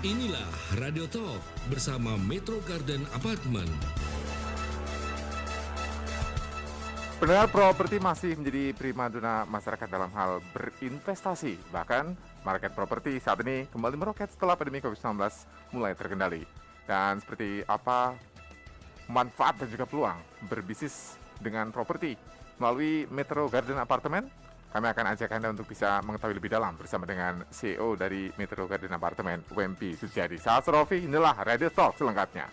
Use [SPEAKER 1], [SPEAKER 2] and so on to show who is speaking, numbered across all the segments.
[SPEAKER 1] Inilah Radio Talk bersama Metro Garden Apartment.
[SPEAKER 2] Pendengar, properti masih menjadi primadona masyarakat dalam hal berinvestasi. Bahkan market properti saat ini kembali meroket setelah pandemi COVID-19 mulai terkendali. Dan seperti apa manfaat dan juga peluang berbisnis dengan properti melalui Metro Garden Apartment, kami akan ajak Anda untuk bisa mengetahui lebih dalam bersama dengan CEO dari Metro Garden Apartment, Wempi Suciadi. Saya Asrofi, inilah Radio Talk selengkapnya.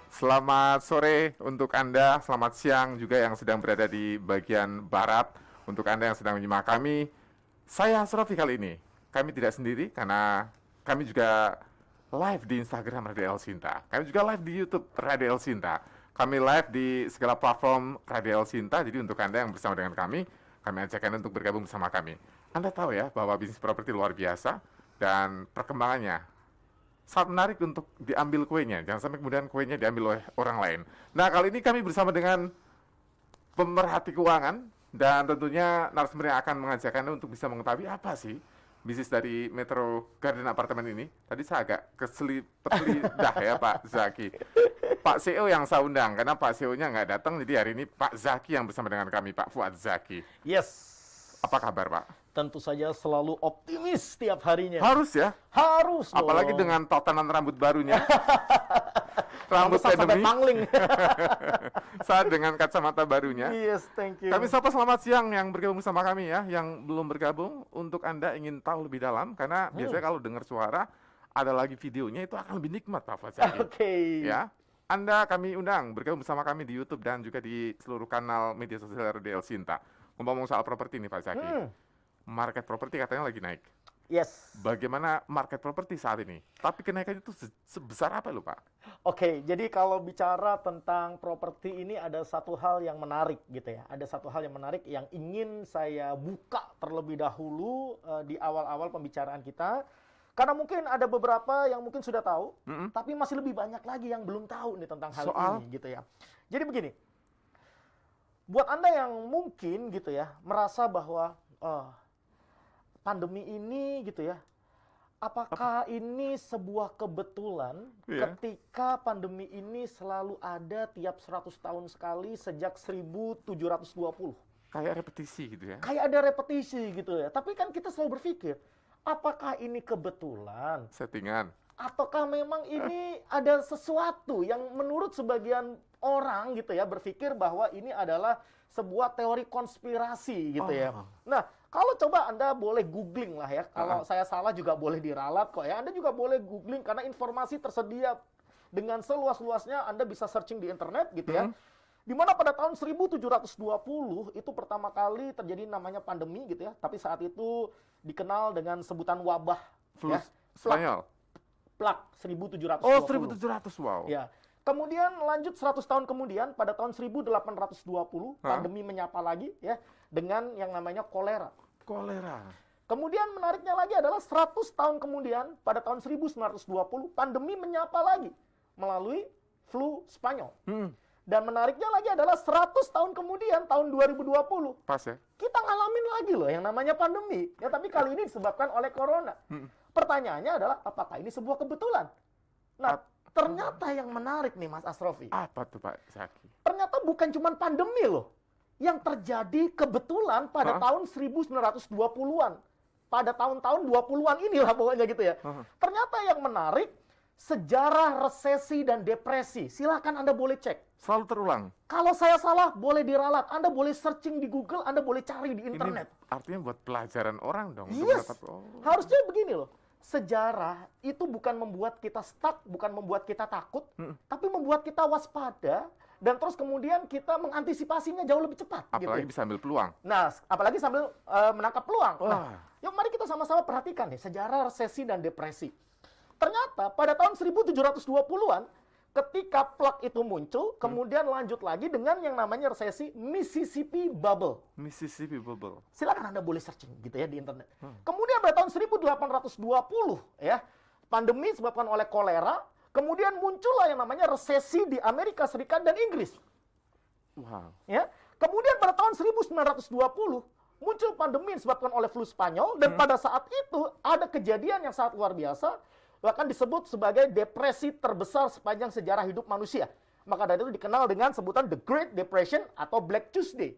[SPEAKER 2] Selamat sore untuk Anda, selamat siang juga yang sedang berada di bagian barat. Untuk Anda yang sedang menyimak kami, saya Asrofi kali ini. Kami tidak sendiri karena kami juga live di Instagram Radio El Sinta. Kami juga live di YouTube Radio El Sinta. Kami live di segala platform Radio El Sinta. Jadi untuk Anda yang bersama dengan kami ajak Anda untuk bergabung bersama kami. Anda tahu ya bahwa bisnis properti luar biasa dan perkembangannya sangat menarik untuk diambil kuenya. Jangan sampai kemudian kuenya diambil oleh orang lain. Nah, kali ini kami bersama dengan pemerhati keuangan dan tentunya narasumber yang akan mengajak Anda untuk bisa mengetahui apa sih bisnis dari Metro Garden Apartment ini. Tadi saya agak keselipet lidah ya Pak Zaki. Pak CEO yang saya undang, karena Pak CEO-nya nggak datang, jadi hari ini Pak Zaki yang bersama dengan kami, Pak Fuad Zaki.
[SPEAKER 3] Yes.
[SPEAKER 2] Apa kabar Pak?
[SPEAKER 3] Tentu saja selalu optimis setiap harinya.
[SPEAKER 2] Harus ya?
[SPEAKER 3] Harus dong.
[SPEAKER 2] Apalagi dengan tatanan rambut barunya. Rambut
[SPEAKER 3] sampai
[SPEAKER 2] endemi.
[SPEAKER 3] pangling.
[SPEAKER 2] Saat dengan kacamata barunya.
[SPEAKER 3] Yes, thank you.
[SPEAKER 2] Kami sapa selamat siang yang bergabung sama kami ya, yang belum bergabung. Untuk Anda ingin tahu lebih dalam, karena biasanya kalau dengar suara, ada lagi videonya, itu akan lebih nikmat Pak Fadzaki.
[SPEAKER 3] Oke.
[SPEAKER 2] Ya, Anda kami undang bergabung bersama kami di YouTube dan juga di seluruh kanal media sosial Radio El Sinta. Ngomong soal properti nih Pak Zaki. Market properti katanya lagi naik.
[SPEAKER 3] Yes.
[SPEAKER 2] Bagaimana market properti saat ini? Tapi kenaikannya itu sebesar apa loh Pak?
[SPEAKER 3] Oke, jadi kalau bicara tentang properti ini ada satu hal yang menarik gitu ya. Ada satu hal yang menarik yang ingin saya buka terlebih dahulu di awal-awal pembicaraan kita. Karena mungkin ada beberapa yang mungkin sudah tahu, tapi masih lebih banyak lagi yang belum tahu nih tentang hal ini gitu ya. Jadi begini, buat Anda yang mungkin gitu ya merasa bahwa pandemi ini gitu ya, apakah ini sebuah kebetulan ketika pandemi ini selalu ada tiap 100 tahun sekali sejak 1720?
[SPEAKER 2] Kayak repetisi gitu ya?
[SPEAKER 3] Kayak ada repetisi gitu ya. Tapi kan kita selalu berpikir, apakah ini kebetulan?
[SPEAKER 2] Settingan?
[SPEAKER 3] Ataukah memang ini ada sesuatu yang menurut sebagian orang gitu ya berpikir bahwa ini adalah sebuah teori konspirasi gitu ya. Nah, kalau coba Anda boleh googling lah ya. Kalau saya salah juga boleh diralat kok ya. Anda juga boleh googling karena informasi tersedia dengan seluas-luasnya. Anda bisa searching di internet gitu ya. Di mana pada tahun 1720 itu pertama kali terjadi namanya pandemi gitu ya. Tapi saat itu dikenal dengan sebutan wabah.
[SPEAKER 2] Flu
[SPEAKER 3] ya.
[SPEAKER 2] Spanyol?
[SPEAKER 3] Plak 1720.
[SPEAKER 2] Oh, 1700, wow.
[SPEAKER 3] Ya. Kemudian lanjut 100 tahun kemudian pada tahun 1820 pandemi menyapa lagi ya dengan yang namanya kolera.
[SPEAKER 2] Kolera.
[SPEAKER 3] Kemudian menariknya lagi adalah 100 tahun kemudian pada tahun 1920 pandemi menyapa lagi melalui flu Spanyol. Dan menariknya lagi adalah 100 tahun kemudian tahun 2020.
[SPEAKER 2] Pas ya?
[SPEAKER 3] Kita ngalamin lagi loh yang namanya pandemi. Ya tapi kali ini disebabkan oleh corona. Pertanyaannya adalah apakah ini sebuah kebetulan? Nah, ternyata yang menarik nih Mas Asrofi.
[SPEAKER 2] Apa tuh Pak Zaki?
[SPEAKER 3] Ternyata bukan cuma pandemi loh. Yang terjadi kebetulan pada tahun 1920-an. Pada tahun-tahun 20-an inilah pokoknya gitu ya. Ternyata yang menarik, sejarah resesi dan depresi. Silakan Anda boleh cek.
[SPEAKER 2] Selalu terulang?
[SPEAKER 3] Kalau saya salah, boleh diralat. Anda boleh searching di Google, Anda boleh cari di internet.
[SPEAKER 2] Ini artinya buat pelajaran orang dong.
[SPEAKER 3] Yes, harusnya begini loh. Sejarah itu bukan membuat kita stuck, bukan membuat kita takut, tapi membuat kita waspada, dan terus kemudian kita mengantisipasinya jauh lebih cepat.
[SPEAKER 2] Apalagi
[SPEAKER 3] gitu.
[SPEAKER 2] bisa ambil peluang.
[SPEAKER 3] Nah, apalagi sambil menangkap peluang. Nah, yuk mari kita sama-sama perhatikan nih, sejarah resesi dan depresi. Ternyata pada tahun 1720-an, ketika plak itu muncul, kemudian lanjut lagi dengan yang namanya resesi Mississippi Bubble.
[SPEAKER 2] Mississippi Bubble.
[SPEAKER 3] Silakan Anda boleh searching gitu ya di internet. Kemudian pada tahun 1820 ya, pandemi disebabkan oleh kolera, kemudian muncullah yang namanya resesi di Amerika Serikat dan Inggris.
[SPEAKER 2] Wow.
[SPEAKER 3] Ya. Kemudian pada tahun 1920 muncul pandemi yang disebabkan oleh flu Spanyol, dan pada saat itu ada kejadian yang sangat luar biasa, bahkan disebut sebagai depresi terbesar sepanjang sejarah hidup manusia. Maka dari itu dikenal dengan sebutan The Great Depression atau Black Tuesday.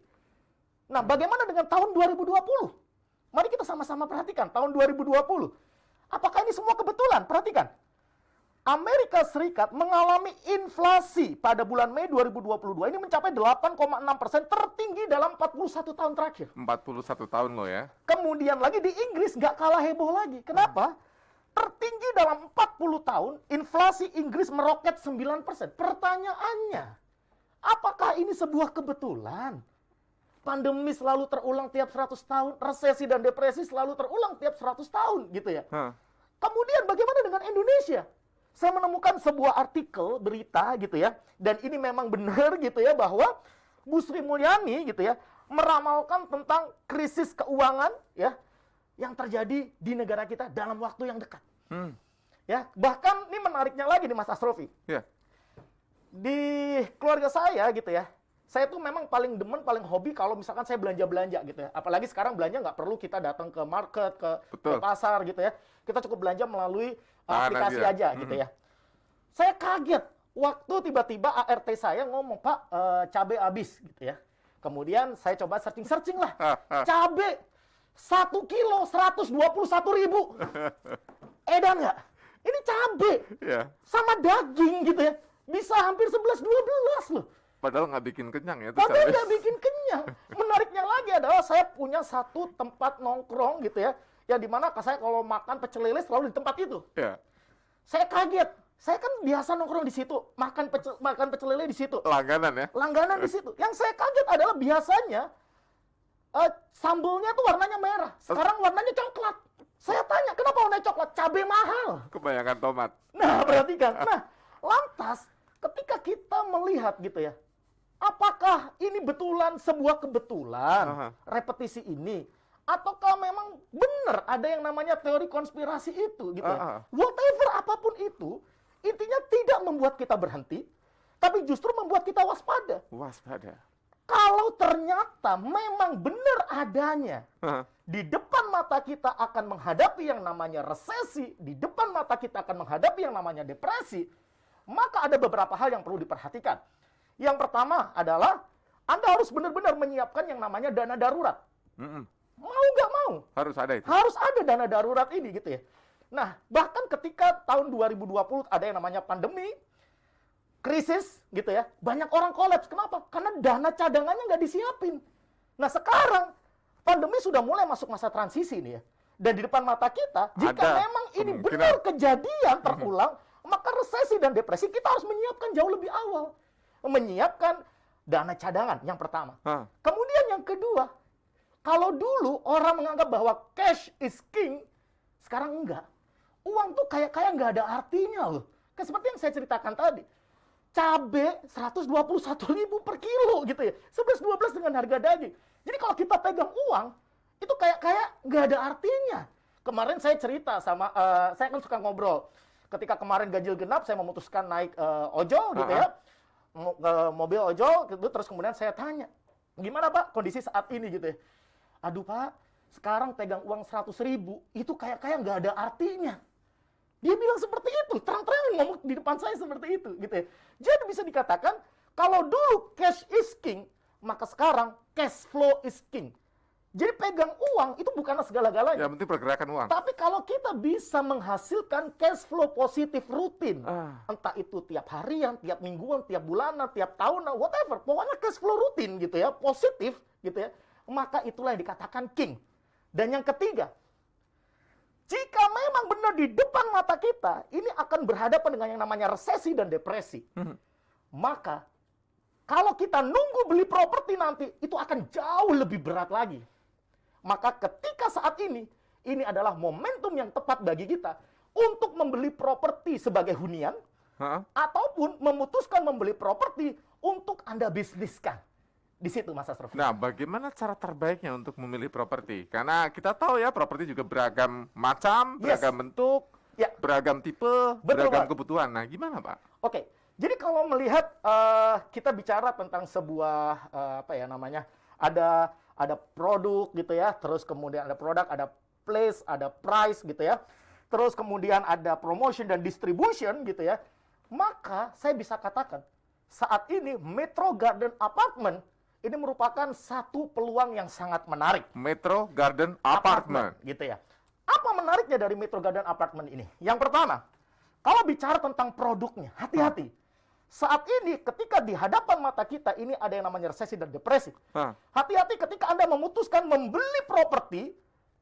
[SPEAKER 3] Nah, bagaimana dengan tahun 2020? Mari kita sama-sama perhatikan tahun 2020. Apakah ini semua kebetulan? Perhatikan. Amerika Serikat mengalami inflasi pada bulan Mei 2022 ini mencapai 8,6%, tertinggi dalam 41 tahun terakhir.
[SPEAKER 2] 41 tahun loh ya.
[SPEAKER 3] Kemudian lagi di Inggris nggak kalah heboh lagi. Kenapa? Tertinggi dalam 40 tahun, inflasi Inggris meroket 9%. Pertanyaannya, apakah ini sebuah kebetulan? Pandemi selalu terulang tiap 100 tahun, resesi dan depresi selalu terulang tiap 100 tahun, gitu ya. Kemudian bagaimana dengan Indonesia? Saya menemukan sebuah artikel, berita, gitu ya, dan ini memang benar, gitu ya, bahwa Bu Sri Mulyani, gitu ya, meramalkan tentang krisis keuangan, ya, yang terjadi di negara kita dalam waktu yang dekat. Ya, bahkan ini menariknya lagi nih Mas Asrofi.
[SPEAKER 2] Ya.
[SPEAKER 3] Di keluarga saya, gitu ya, saya tuh memang paling demen, paling hobi kalau misalkan saya belanja-belanja gitu ya. Apalagi sekarang belanja nggak perlu kita datang ke market, ke pasar gitu ya. Kita cukup belanja melalui aplikasi aja gitu ya. Saya kaget waktu tiba-tiba ART saya ngomong, Pak, cabai habis gitu ya. Kemudian saya coba searching lah. Cabai 1 kilo 121.000. Edan nggak? Ini cabai sama daging gitu ya. Bisa hampir 11-12 loh.
[SPEAKER 2] Padahal nggak bikin kenyang ya.
[SPEAKER 3] Padahal nggak bikin kenyang. Menariknya lagi adalah saya punya satu tempat nongkrong gitu ya, yang dimana saya kalau makan pecel lele selalu di tempat itu.
[SPEAKER 2] Ya.
[SPEAKER 3] Saya kaget. Saya kan biasa nongkrong di situ, makan pecel lele di situ.
[SPEAKER 2] Langganan ya?
[SPEAKER 3] Langganan di situ. Yang saya kaget adalah biasanya sambelnya tuh warnanya merah. Sekarang warnanya coklat. Saya tanya, kenapa warnanya coklat? Cabai mahal.
[SPEAKER 2] Kebanyakan tomat.
[SPEAKER 3] Nah, perhatikan. Nah, lantas ketika kita melihat gitu ya, apakah ini betulan sebuah kebetulan repetisi ini, ataukah memang benar ada yang namanya teori konspirasi itu gitu ya? Whatever apapun itu, intinya tidak membuat kita berhenti, tapi justru membuat kita waspada.
[SPEAKER 2] Waspada.
[SPEAKER 3] Kalau ternyata memang benar adanya, di depan mata kita akan menghadapi yang namanya resesi, di depan mata kita akan menghadapi yang namanya depresi, maka ada beberapa hal yang perlu diperhatikan. Yang pertama adalah Anda harus benar-benar menyiapkan yang namanya dana darurat. Mau nggak mau.
[SPEAKER 2] Harus ada itu.
[SPEAKER 3] Harus ada dana darurat ini gitu ya. Nah, bahkan ketika tahun 2020 ada yang namanya pandemi, krisis gitu ya, banyak orang kolaps. Kenapa? Karena dana cadangannya nggak disiapin. Nah, sekarang pandemi sudah mulai masuk masa transisi nih ya. Dan di depan mata kita, jika memang ini benar kejadian terulang, maka resesi dan depresi kita harus menyiapkan jauh lebih awal. Menyiapkan dana cadangan yang pertama. Kemudian yang kedua, kalau dulu orang menganggap bahwa cash is king, sekarang enggak. Uang tuh kayak nggak ada artinya loh. Kayak seperti yang saya ceritakan tadi. Cabai 121.000 per kilo gitu ya. 11-12 dengan harga daging. Jadi kalau kita pegang uang, itu kayak nggak ada artinya. Kemarin saya cerita sama, saya kan suka ngobrol. Ketika kemarin ganjil genap, saya memutuskan naik ojol gitu ya. Mobil ojol, gitu, terus kemudian saya tanya, gimana Pak kondisi saat ini gitu ya. Aduh Pak, sekarang pegang uang 100.000, itu kayak nggak ada artinya. Dia bilang seperti itu, terang-terangan ngomong di depan saya seperti itu gitu ya. Jadi bisa dikatakan, kalau dulu cash is king, maka sekarang cash flow is king. Jadi pegang uang itu bukanlah segala-galanya.
[SPEAKER 2] Yang penting pergerakan uang.
[SPEAKER 3] Tapi kalau kita bisa menghasilkan cash flow positif rutin, entah itu tiap harian, tiap mingguan, tiap bulanan, tiap tahunan, whatever, pokoknya cash flow rutin gitu ya, positif gitu ya, maka itulah yang dikatakan king. Dan yang ketiga, jika memang benar di depan mata kita, ini akan berhadapan dengan yang namanya resesi dan depresi. Maka, kalau kita nunggu beli properti nanti, itu akan jauh lebih berat lagi. Maka ketika saat ini adalah momentum yang tepat bagi kita untuk membeli properti sebagai hunian, ataupun memutuskan membeli properti untuk Anda bisniskan. Di situ Mas Asrofi.
[SPEAKER 2] Nah, bagaimana cara terbaiknya untuk memilih properti? Karena kita tahu ya, properti juga beragam macam, beragam bentuk, beragam tipe, beragam kebutuhan. Nah, gimana Pak?
[SPEAKER 3] Oke, Jadi kalau melihat kita bicara tentang sebuah apa ya namanya, ada produk gitu ya, terus kemudian ada produk, ada place, ada price gitu ya, terus kemudian ada promotion dan distribution gitu ya, maka saya bisa katakan saat ini Metro Garden Apartment ini merupakan satu peluang yang sangat menarik.
[SPEAKER 2] Metro Garden Apartment.
[SPEAKER 3] Gitu ya. Apa menariknya dari Metro Garden Apartment ini? Yang pertama, kalau bicara tentang produknya, hati-hati. Saat ini ketika di hadapan mata kita ini ada yang namanya resesi dan depresi. Hati-hati ketika Anda memutuskan membeli properti,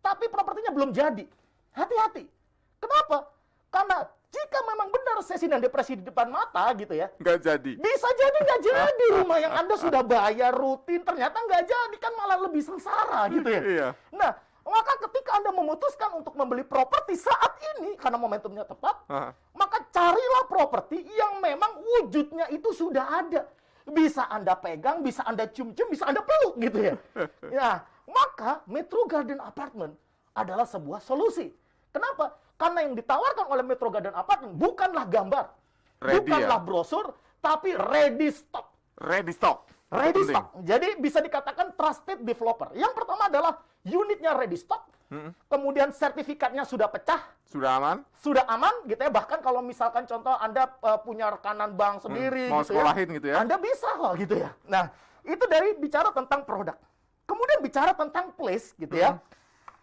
[SPEAKER 3] tapi propertinya belum jadi. Hati-hati. Kenapa? Karena jika memang benar resesi dan depresi di depan mata gitu ya,
[SPEAKER 2] Nggak jadi.
[SPEAKER 3] bisa jadi nggak jadi rumah yang Anda sudah bayar rutin, ternyata nggak jadi, kan malah lebih sengsara gitu ya.
[SPEAKER 2] Iya.
[SPEAKER 3] Nah, maka ketika Anda memutuskan untuk membeli properti saat ini, karena momentumnya tepat, maka carilah properti yang memang wujudnya itu sudah ada. Bisa Anda pegang, bisa Anda cium-cium, bisa Anda peluk gitu ya. Ya, maka Metro Garden Apartment adalah sebuah solusi. Kenapa? Karena yang ditawarkan oleh Metro Garden Apartment bukanlah gambar, bukanlah brosur, tapi ready stock.
[SPEAKER 2] Ready stock.
[SPEAKER 3] Ready stock. Jadi bisa dikatakan trusted developer. Yang pertama adalah unitnya ready stock. Kemudian sertifikatnya sudah pecah.
[SPEAKER 2] Sudah aman?
[SPEAKER 3] Sudah aman gitu ya. Bahkan kalau misalkan contoh Anda punya rekanan bank sendiri
[SPEAKER 2] mau
[SPEAKER 3] gitu
[SPEAKER 2] sekolahin gitu ya.
[SPEAKER 3] Anda bisa kok gitu ya. Nah, itu dari bicara tentang produk. Kemudian bicara tentang place gitu ya.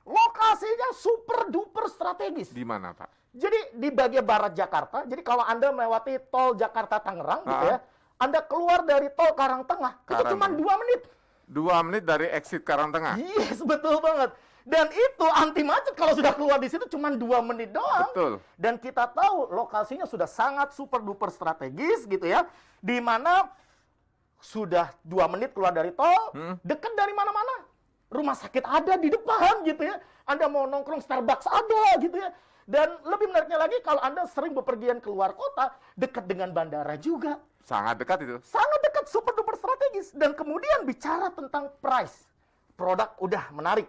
[SPEAKER 3] Lokasinya super duper strategis.
[SPEAKER 2] Di mana, Pak?
[SPEAKER 3] Jadi di bagian barat Jakarta. Jadi kalau Anda melewati tol Jakarta Tangerang gitu ya, Anda keluar dari tol Karangtengah itu cuma 2 menit.
[SPEAKER 2] 2 menit dari exit Karangtengah.
[SPEAKER 3] Yes, betul banget. Dan itu anti macet kalau sudah keluar di situ cuma 2 menit doang.
[SPEAKER 2] Betul.
[SPEAKER 3] Dan kita tahu lokasinya sudah sangat super duper strategis gitu ya. Di mana sudah 2 menit keluar dari tol, dekat dari mana-mana. Rumah sakit ada di depan gitu ya. Anda mau nongkrong Starbucks ada gitu ya. Dan lebih menariknya lagi kalau Anda sering bepergian keluar kota, dekat dengan bandara juga.
[SPEAKER 2] Sangat dekat itu.
[SPEAKER 3] Sangat dekat, super duper strategis. Dan kemudian bicara tentang price. Produk udah menarik.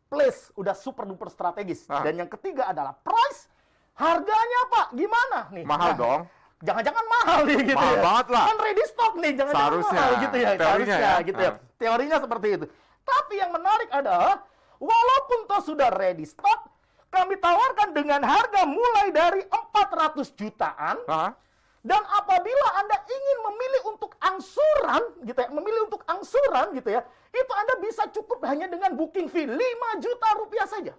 [SPEAKER 3] Place udah super duper strategis. Dan yang ketiga adalah price. Harganya Pak, gimana nih?
[SPEAKER 2] Mahal dong.
[SPEAKER 3] Jangan-jangan mahal nih gitu
[SPEAKER 2] Mahal
[SPEAKER 3] ya.
[SPEAKER 2] banget lah.
[SPEAKER 3] Kan ready stock nih, jangan-jangan
[SPEAKER 2] Seharusnya.
[SPEAKER 3] mahal gitu ya.
[SPEAKER 2] Teorinya
[SPEAKER 3] Seharusnya
[SPEAKER 2] ya.
[SPEAKER 3] gitu ya. Teorinya seperti itu. Tapi yang menarik adalah, walaupun toh sudah ready stock, kami tawarkan dengan harga mulai dari 400 jutaan. Dan apabila Anda ingin memilih untuk angsuran, gitu ya, memilih untuk angsuran, gitu ya, itu Anda bisa cukup hanya dengan booking fee 5 juta rupiah saja.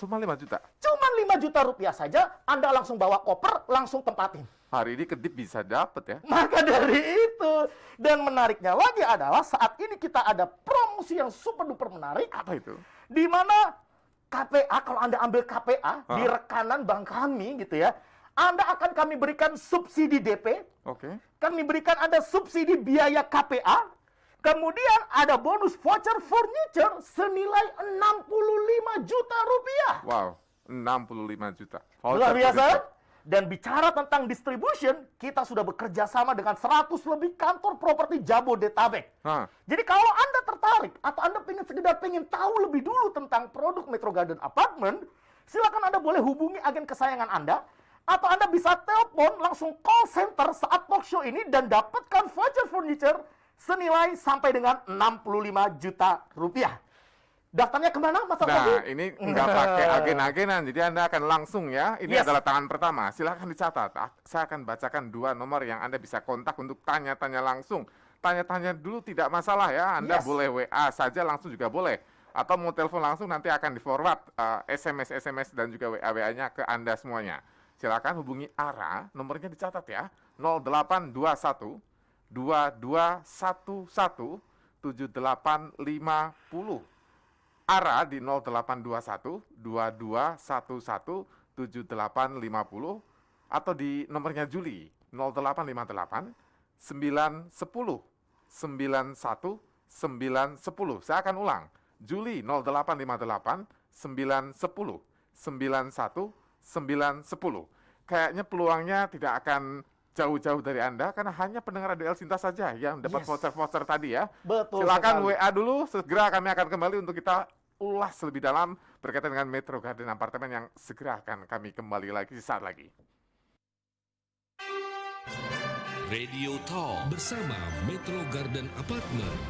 [SPEAKER 2] Cuma 5 juta?
[SPEAKER 3] Cuma 5 juta rupiah saja, Anda langsung bawa koper, langsung tempatin.
[SPEAKER 2] Hari ini Kedip bisa dapat ya.
[SPEAKER 3] Maka dari itu, dan menariknya lagi adalah saat ini kita ada promosi yang super duper menarik.
[SPEAKER 2] Apa itu?
[SPEAKER 3] Di mana KPA, kalau Anda ambil KPA di rekanan bank kami gitu ya, Anda akan kami berikan subsidi DP. Kami berikan Anda subsidi biaya KPA. Kemudian ada bonus voucher furniture senilai 65 juta rupiah.
[SPEAKER 2] Wow, 65 juta.
[SPEAKER 3] Luar biasa. Dan bicara tentang distribution, kita sudah bekerja sama dengan 100 lebih kantor properti Jabodetabek. Jadi kalau Anda tertarik atau Anda pengen tahu lebih dulu tentang produk Metro Garden Apartment, silakan Anda boleh hubungi agen kesayangan Anda, atau Anda bisa telepon langsung call center saat talk show ini dan dapatkan voucher furniture senilai sampai dengan 65 juta rupiah. Daftarnya kemana, Mas Alfadi?
[SPEAKER 2] Nah, ini nggak pakai agen-agenan, jadi Anda akan langsung ya. Ini adalah tangan pertama. Silahkan dicatat. Saya akan bacakan 2 nomor yang Anda bisa kontak untuk tanya-tanya langsung. Tanya-tanya dulu tidak masalah ya. Anda boleh WA saja langsung juga boleh. Atau mau telepon langsung nanti akan di-forward SMS dan juga WA-WA-nya ke Anda semuanya. Silakan hubungi ARA, nomornya dicatat ya. 0821 2211 7850. ARA di 0821 2211 7850 atau di nomornya Juli 0858 910 91 910. Saya akan ulang. Juli 0858 910 91 910. Kayaknya peluangnya tidak akan jauh-jauh dari Anda karena hanya pendengar ADL Cinta saja yang dapat voucher-voucher tadi ya.
[SPEAKER 3] Betul.
[SPEAKER 2] Silakan WA dulu, segera kami akan kembali untuk kita ulas lebih dalam berkaitan dengan Metro Garden Apartemen yang segera akan kami kembali lagi sesaat lagi.
[SPEAKER 1] Radio Talk bersama Metro Garden Apartment.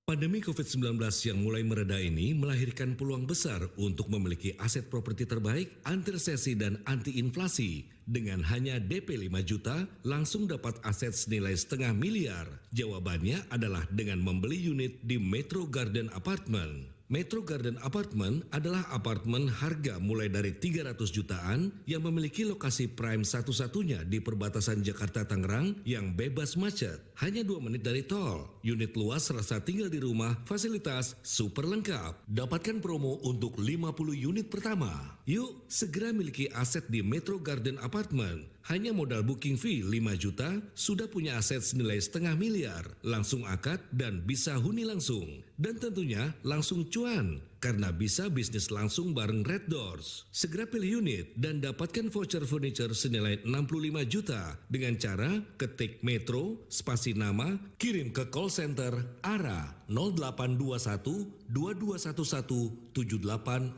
[SPEAKER 1] Pandemi COVID-19 yang mulai mereda ini melahirkan peluang besar untuk memiliki aset properti terbaik, anti resesi dan anti inflasi. Dengan hanya DP 5 juta, langsung dapat aset senilai setengah miliar. Jawabannya adalah dengan membeli unit di Metro Garden Apartment. Metro Garden Apartment adalah apartemen harga mulai dari 300 jutaan yang memiliki lokasi prime satu-satunya di perbatasan Jakarta-Tangerang yang bebas macet. Hanya 2 menit dari tol. Unit luas rasa tinggal di rumah, fasilitas super lengkap. Dapatkan promo untuk 50 unit pertama. Yuk, segera miliki aset di Metro Garden Apartment. Hanya modal booking fee 5 juta, sudah punya aset senilai setengah miliar. Langsung akad dan bisa huni langsung. Dan tentunya langsung cuan, karena bisa bisnis langsung bareng Red Doors. Segera pilih unit dan dapatkan voucher furniture senilai 65 juta dengan cara ketik Metro, spasi nama, kirim ke call center ARA 0821 2211 7850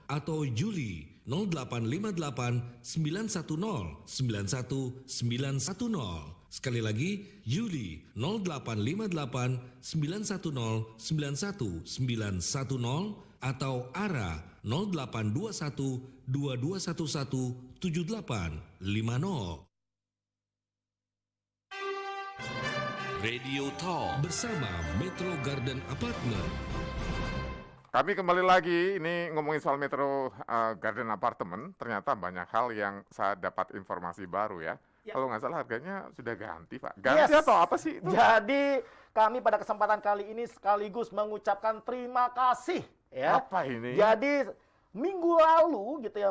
[SPEAKER 1] atau Juli 0858 910 91910. Sekali lagi, Juli 0858 910 91910 atau ARA 0821 2211 7850. Radio Talk bersama Metro Garden Apartment.
[SPEAKER 2] Kami kembali lagi, ini ngomongin soal Metro Garden Apartment, ternyata banyak hal yang saya dapat informasi baru ya. Kalau nggak salah harganya sudah ganti, Pak. Ganti atau apa sih itu?
[SPEAKER 3] Jadi kami pada kesempatan kali ini sekaligus mengucapkan terima kasih ya.
[SPEAKER 2] Apa ini?
[SPEAKER 3] Jadi minggu lalu gitu ya,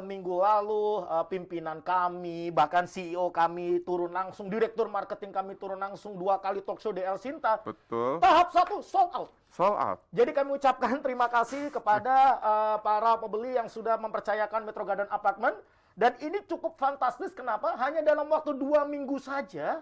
[SPEAKER 3] pimpinan kami, bahkan CEO kami turun langsung, direktur marketing kami turun langsung 2 kali talk show di El Sinta.
[SPEAKER 2] Betul.
[SPEAKER 3] Tahap 1 sold out.
[SPEAKER 2] Sold out.
[SPEAKER 3] Jadi kami ucapkan terima kasih kepada para pembeli yang sudah mempercayakan Metro Garden Apartment. Dan ini cukup fantastis, kenapa? Hanya dalam waktu 2 minggu saja,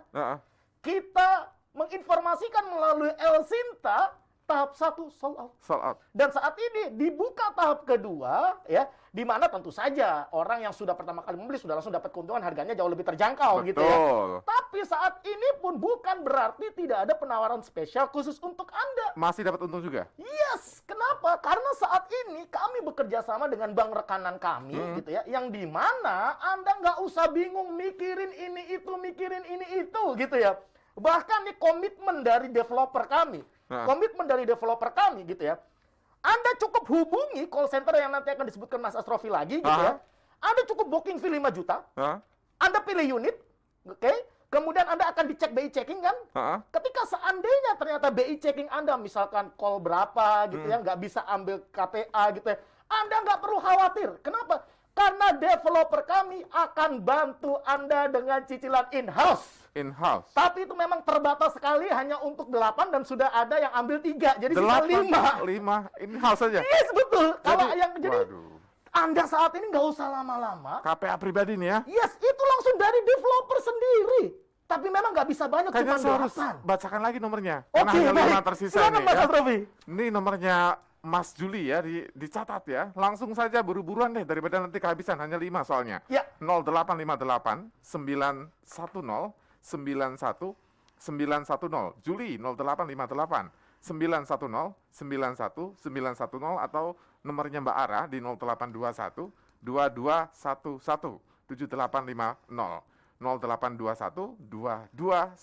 [SPEAKER 3] kita menginformasikan melalui El Sinta, tahap 1 sold out.
[SPEAKER 2] Sold out.
[SPEAKER 3] Dan saat ini dibuka tahap kedua, ya, di mana tentu saja orang yang sudah pertama kali membeli sudah langsung dapat keuntungan, harganya jauh lebih terjangkau.
[SPEAKER 2] Betul.
[SPEAKER 3] Gitu ya. Tapi saat ini pun bukan berarti tidak ada penawaran spesial khusus untuk Anda.
[SPEAKER 2] Masih dapat untung juga?
[SPEAKER 3] Yes, kenapa? Karena saat ini kami bekerja sama dengan bank rekanan kami, gitu ya, yang di mana Anda nggak usah bingung mikirin ini itu, gitu ya. Bahkan nih komitmen dari developer kami, gitu ya. Anda cukup hubungi call center yang nanti akan disebutkan Mas Asrofi lagi, gitu ya. Anda cukup booking fee 5 juta, Anda pilih unit, oke? Kemudian Anda akan dicek BI checking kan? Ketika seandainya ternyata BI checking Anda, misalkan call berapa gitu ya, nggak bisa ambil KTA gitu ya, Anda nggak perlu khawatir. Kenapa? Karena developer kami akan bantu Anda dengan cicilan in-house.
[SPEAKER 2] In-house.
[SPEAKER 3] Tapi itu memang terbatas sekali, hanya untuk 8 dan sudah ada yang ambil 3. Jadi sisa 5.
[SPEAKER 2] 5 in-house saja?
[SPEAKER 3] Yes, betul. Jadi
[SPEAKER 2] waduh.
[SPEAKER 3] Anda saat ini nggak usah lama-lama.
[SPEAKER 2] KPA pribadi nih ya?
[SPEAKER 3] Yes, itu langsung dari developer sendiri. Tapi memang nggak bisa banyak,
[SPEAKER 2] Kayaknya
[SPEAKER 3] cuma
[SPEAKER 2] saya harus
[SPEAKER 3] 8.
[SPEAKER 2] bacakan lagi nomornya.
[SPEAKER 3] Oke,
[SPEAKER 2] Karena hanya 5
[SPEAKER 3] baik.
[SPEAKER 2] tersisa
[SPEAKER 3] Silakan,
[SPEAKER 2] nih
[SPEAKER 3] Mas
[SPEAKER 2] ya.
[SPEAKER 3] Asrofi.
[SPEAKER 2] Ini nomornya Mas Juli ya, dicatat ya. Langsung saja buru-buruan deh, daripada nanti kehabisan. Hanya 5 soalnya.
[SPEAKER 3] Ya.
[SPEAKER 2] 0858 910 91910. Juli 0858 910 91910 atau nomornya Mbak Ara di 0821 2211 7850. 0821 2211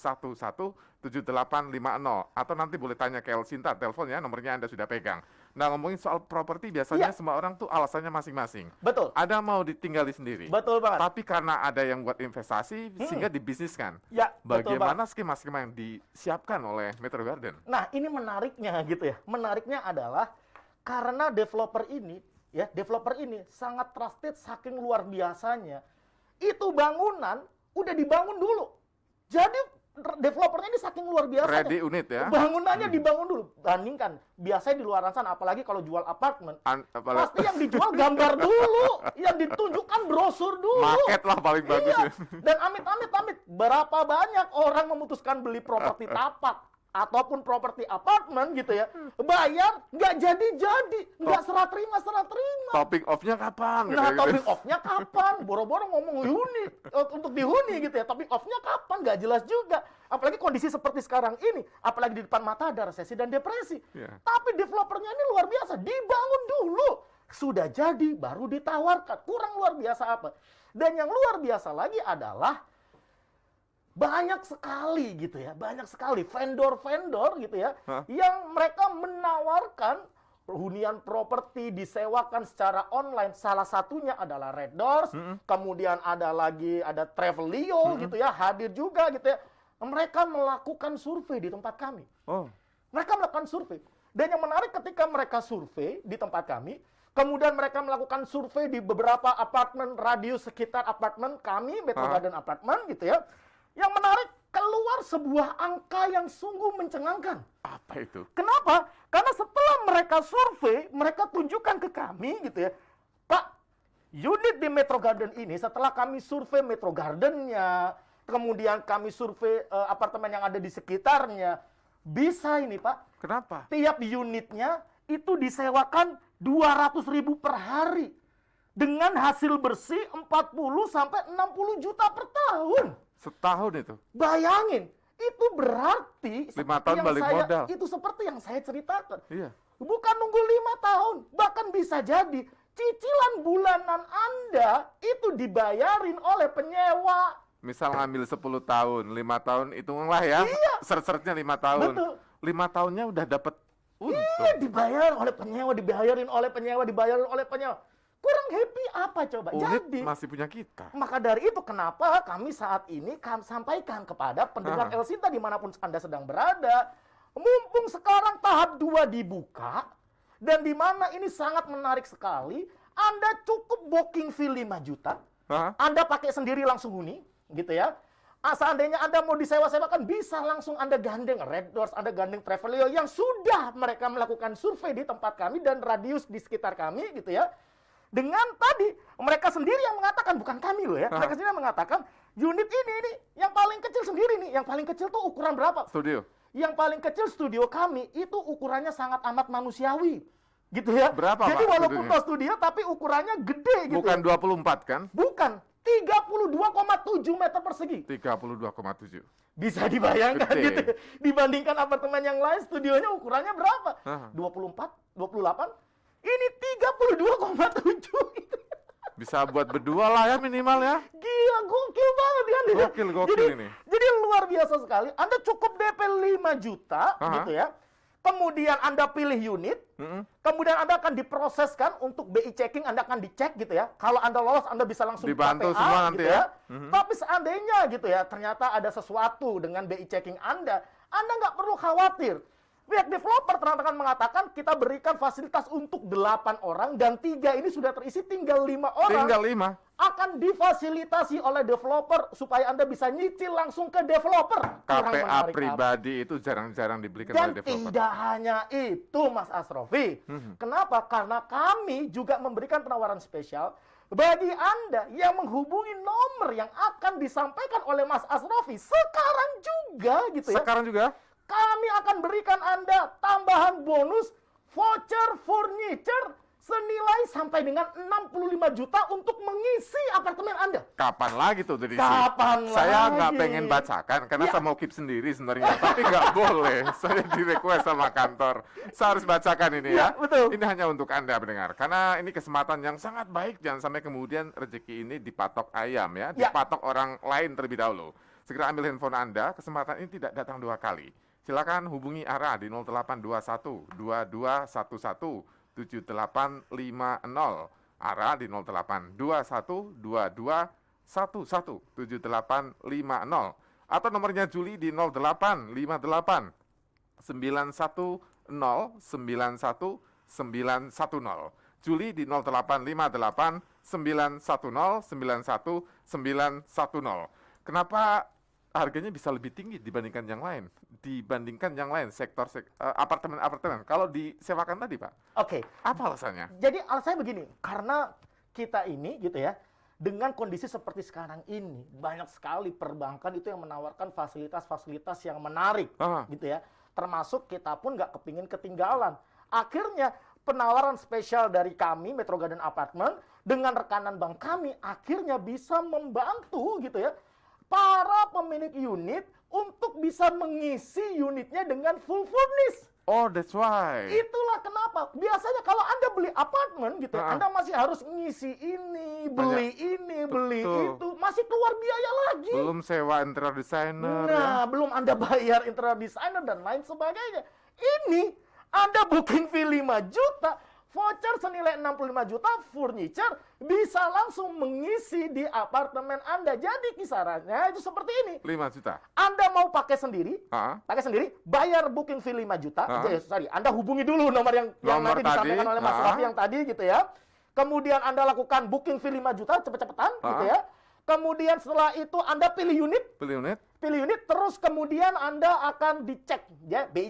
[SPEAKER 2] 7850 atau nanti boleh tanya ke El Sinta, teleponnya nomornya Anda sudah pegang. Nah, ngomongin soal properti biasanya semua orang tuh alasannya masing-masing.
[SPEAKER 3] Betul.
[SPEAKER 2] Ada mau ditinggali sendiri.
[SPEAKER 3] Betul banget.
[SPEAKER 2] Tapi karena ada yang buat investasi sehingga dibisniskan.
[SPEAKER 3] Ya, betul
[SPEAKER 2] Bagaimana skema-skema yang disiapkan oleh Metro Garden?
[SPEAKER 3] Nah, ini menariknya gitu ya. Menariknya adalah karena developer ini sangat trusted saking luar biasanya. Itu bangunan udah dibangun dulu. Jadi developernya ini saking luar biasa.
[SPEAKER 2] Ready unit ya.
[SPEAKER 3] Bangunannya dibangun dulu. Bandingkan biasanya di luar sana, apalagi kalau jual apartemen, pasti yang dijual gambar dulu, yang ditunjukkan brosur dulu.
[SPEAKER 2] Market lah paling bagus.
[SPEAKER 3] Iya. Dan amit-amit berapa banyak orang memutuskan beli properti tapak ataupun properti apartemen gitu ya, bayar nggak jadi-jadi, nggak serah terima.
[SPEAKER 2] Topic off-nya kapan?
[SPEAKER 3] Nah,
[SPEAKER 2] Gitu.
[SPEAKER 3] topic off-nya kapan? Boro-boro ngomong unit untuk dihuni gitu ya, topic off-nya kapan? Nggak jelas juga. Apalagi kondisi seperti sekarang ini, apalagi di depan mata ada resesi dan depresi.
[SPEAKER 2] Iya.
[SPEAKER 3] Tapi developernya ini luar biasa, dibangun dulu. Sudah jadi, baru ditawarkan. Kurang luar biasa apa? Dan yang luar biasa lagi adalah banyak sekali gitu ya, banyak sekali vendor-vendor gitu ya, yang mereka menawarkan hunian properti disewakan secara online. Salah satunya adalah Red Doors, kemudian ada Travelio gitu ya, hadir juga gitu ya. Mereka melakukan survei di tempat kami.
[SPEAKER 2] Oh.
[SPEAKER 3] Mereka melakukan survei. Dan yang menarik ketika mereka survei di tempat kami, kemudian mereka melakukan survei di beberapa apartemen radius sekitar apartemen kami, Metro Garden Apartment gitu ya. Yang menarik, keluar sebuah angka yang sungguh mencengangkan.
[SPEAKER 2] Apa itu?
[SPEAKER 3] Kenapa? Karena setelah mereka survei, mereka tunjukkan ke kami gitu ya, Pak, unit di Metro Garden ini setelah kami survei Metro Gardennya, kemudian kami survei apartemen yang ada di sekitarnya, bisa ini Pak.
[SPEAKER 2] Kenapa?
[SPEAKER 3] Tiap unitnya itu disewakan 200.000 per hari. Dengan hasil bersih 40 sampai 60 juta per tahun.
[SPEAKER 2] Setahun itu.
[SPEAKER 3] Bayangin, itu berarti
[SPEAKER 2] 5 tahun balik modal.
[SPEAKER 3] itu seperti yang saya ceritakan.
[SPEAKER 2] Iya.
[SPEAKER 3] Bukan nunggu 5 tahun, bahkan bisa jadi cicilan bulanan Anda itu dibayarin oleh penyewa.
[SPEAKER 2] Misal ngambil 10 tahun, 5 tahun hitunglah ya.
[SPEAKER 3] Iya.
[SPEAKER 2] Seret-seretnya 5 tahun.
[SPEAKER 3] Betul.
[SPEAKER 2] 5 tahunnya udah dapat untung.
[SPEAKER 3] Iya, dibayar oleh penyewa, dibayarin oleh penyewa. Kurang happy apa coba?
[SPEAKER 2] Unit
[SPEAKER 3] Jadi
[SPEAKER 2] masih punya kita.
[SPEAKER 3] maka dari itu kenapa kami saat ini sampaikan kepada pendengar El Sinta dimanapun Anda sedang berada, mumpung sekarang tahap 2 dibuka, dan di mana ini sangat menarik sekali, Anda cukup booking fee 5 juta, Anda pakai sendiri langsung huni, gitu ya. Seandainya Anda mau disewa-sewakan, bisa langsung Anda gandeng Red Doors, Anda gandeng Travelio yang sudah mereka melakukan survei di tempat kami dan radius di sekitar kami, gitu ya. Dengan tadi, mereka sendiri yang mengatakan, bukan kami loh ya, mereka sendiri yang mengatakan, unit ini yang paling kecil sendiri nih, yang paling kecil tuh ukuran berapa?
[SPEAKER 2] Studio.
[SPEAKER 3] Yang paling kecil studio kami, itu ukurannya sangat amat manusiawi. Gitu ya.
[SPEAKER 2] Berapa,
[SPEAKER 3] Jadi
[SPEAKER 2] Pak,
[SPEAKER 3] walaupun
[SPEAKER 2] studionya?
[SPEAKER 3] studio, tapi ukurannya gede gitu.
[SPEAKER 2] Bukan
[SPEAKER 3] ya.
[SPEAKER 2] 24 kan?
[SPEAKER 3] Bukan. 32,7 meter persegi.
[SPEAKER 2] 32,7.
[SPEAKER 3] Bisa dibayangkan
[SPEAKER 2] Gede.
[SPEAKER 3] gitu. Dibandingkan apartemen yang lain, studionya ukurannya berapa? 24, 28. Ini 32,7 gitu.
[SPEAKER 2] Bisa buat berdua lah ya minimal ya.
[SPEAKER 3] Gila, gokil banget kan ya.
[SPEAKER 2] Gokil ini.
[SPEAKER 3] Jadi luar biasa sekali. Anda cukup DP 5 juta gitu ya. Kemudian Anda pilih unit. Kemudian Anda akan diproseskan untuk BI checking, Anda akan dicek gitu ya. Kalau Anda lolos, Anda bisa langsung
[SPEAKER 2] Dibantu
[SPEAKER 3] KPA,
[SPEAKER 2] semua nanti
[SPEAKER 3] gitu
[SPEAKER 2] ya.
[SPEAKER 3] Tapi seandainya gitu ya, ternyata ada sesuatu dengan BI checking Anda nggak perlu khawatir. Pihak developer terang-terangan mengatakan kita berikan fasilitas untuk 8 orang dan 3 ini sudah terisi, tinggal 5 orang.
[SPEAKER 2] Tinggal 5.
[SPEAKER 3] Akan difasilitasi oleh developer supaya Anda bisa nyicil langsung ke developer. Kurang
[SPEAKER 2] KPA
[SPEAKER 3] menarik
[SPEAKER 2] pribadi itu jarang-jarang dibelikan
[SPEAKER 3] dan
[SPEAKER 2] oleh developer.
[SPEAKER 3] tidak hanya itu, Mas Asrofi. Kenapa? Karena kami juga memberikan penawaran spesial bagi Anda yang menghubungi nomor yang akan disampaikan oleh Mas Asrofi sekarang juga gitu ya.
[SPEAKER 2] Sekarang juga?
[SPEAKER 3] Kami akan berikan Anda tambahan bonus voucher furniture senilai sampai dengan 65 juta untuk mengisi apartemen Anda.
[SPEAKER 2] Kapan lagi tuh dari
[SPEAKER 3] Kapan
[SPEAKER 2] Saya
[SPEAKER 3] lagi?
[SPEAKER 2] nggak pengen bacakan karena
[SPEAKER 3] Ya.
[SPEAKER 2] saya mau keep sendiri sebenarnya, tapi nggak boleh. Saya di request sama kantor. Saya harus bacakan ini ya.
[SPEAKER 3] Betul.
[SPEAKER 2] Ini hanya untuk Anda pendengar, karena ini kesempatan yang sangat baik. Jangan sampai kemudian rezeki ini dipatok ayam ya, dipatok orang lain terlebih dahulu. Segera ambil handphone Anda. Kesempatan ini tidak datang 2 kali. Silakan hubungi Ara di 0821 2211 7850. Ara di 0821 2211 7850. Atau nomornya Juli di 0858 910 91910. Juli di 0858 910 91910. Kenapa harganya bisa lebih tinggi dibandingkan yang lain? Dibandingkan yang lain, apartemen-apartemen. Kalau disewakan tadi, Pak.
[SPEAKER 3] Oke.
[SPEAKER 2] Apa alasannya?
[SPEAKER 3] Jadi alasannya begini, karena kita ini gitu ya, dengan kondisi seperti sekarang ini, banyak sekali perbankan itu yang menawarkan fasilitas-fasilitas yang menarik, gitu ya. termasuk kita pun nggak kepingin ketinggalan. Akhirnya penawaran spesial dari kami Metro Garden Apartment dengan rekanan bank kami akhirnya bisa membantu gitu ya para pemilik unit untuk bisa mengisi unitnya dengan full furnish.
[SPEAKER 2] Oh, that's why.
[SPEAKER 3] Itulah kenapa. Biasanya kalau Anda beli apartemen gitu, Anda masih harus ngisi ini, beli ini, beli itu. Masih keluar biaya lagi.
[SPEAKER 2] Belum sewa interior designer.
[SPEAKER 3] Nah, belum Anda bayar interior designer dan lain sebagainya. Ini Anda booking fee 5 juta, voucher senilai 65 juta, furniture bisa langsung mengisi di apartemen Anda. Jadi kisarannya itu seperti ini.
[SPEAKER 2] 5 juta.
[SPEAKER 3] Anda mau pakai sendiri, bayar booking fee 5 juta. Anda hubungi dulu nomor yang nanti disampaikan oleh Mas Raffi yang tadi gitu ya. Kemudian Anda lakukan booking fee 5 juta cepet-cepetan gitu ya. Kemudian setelah itu Anda pilih unit. Pilih unit, terus kemudian Anda akan dicek ya, BI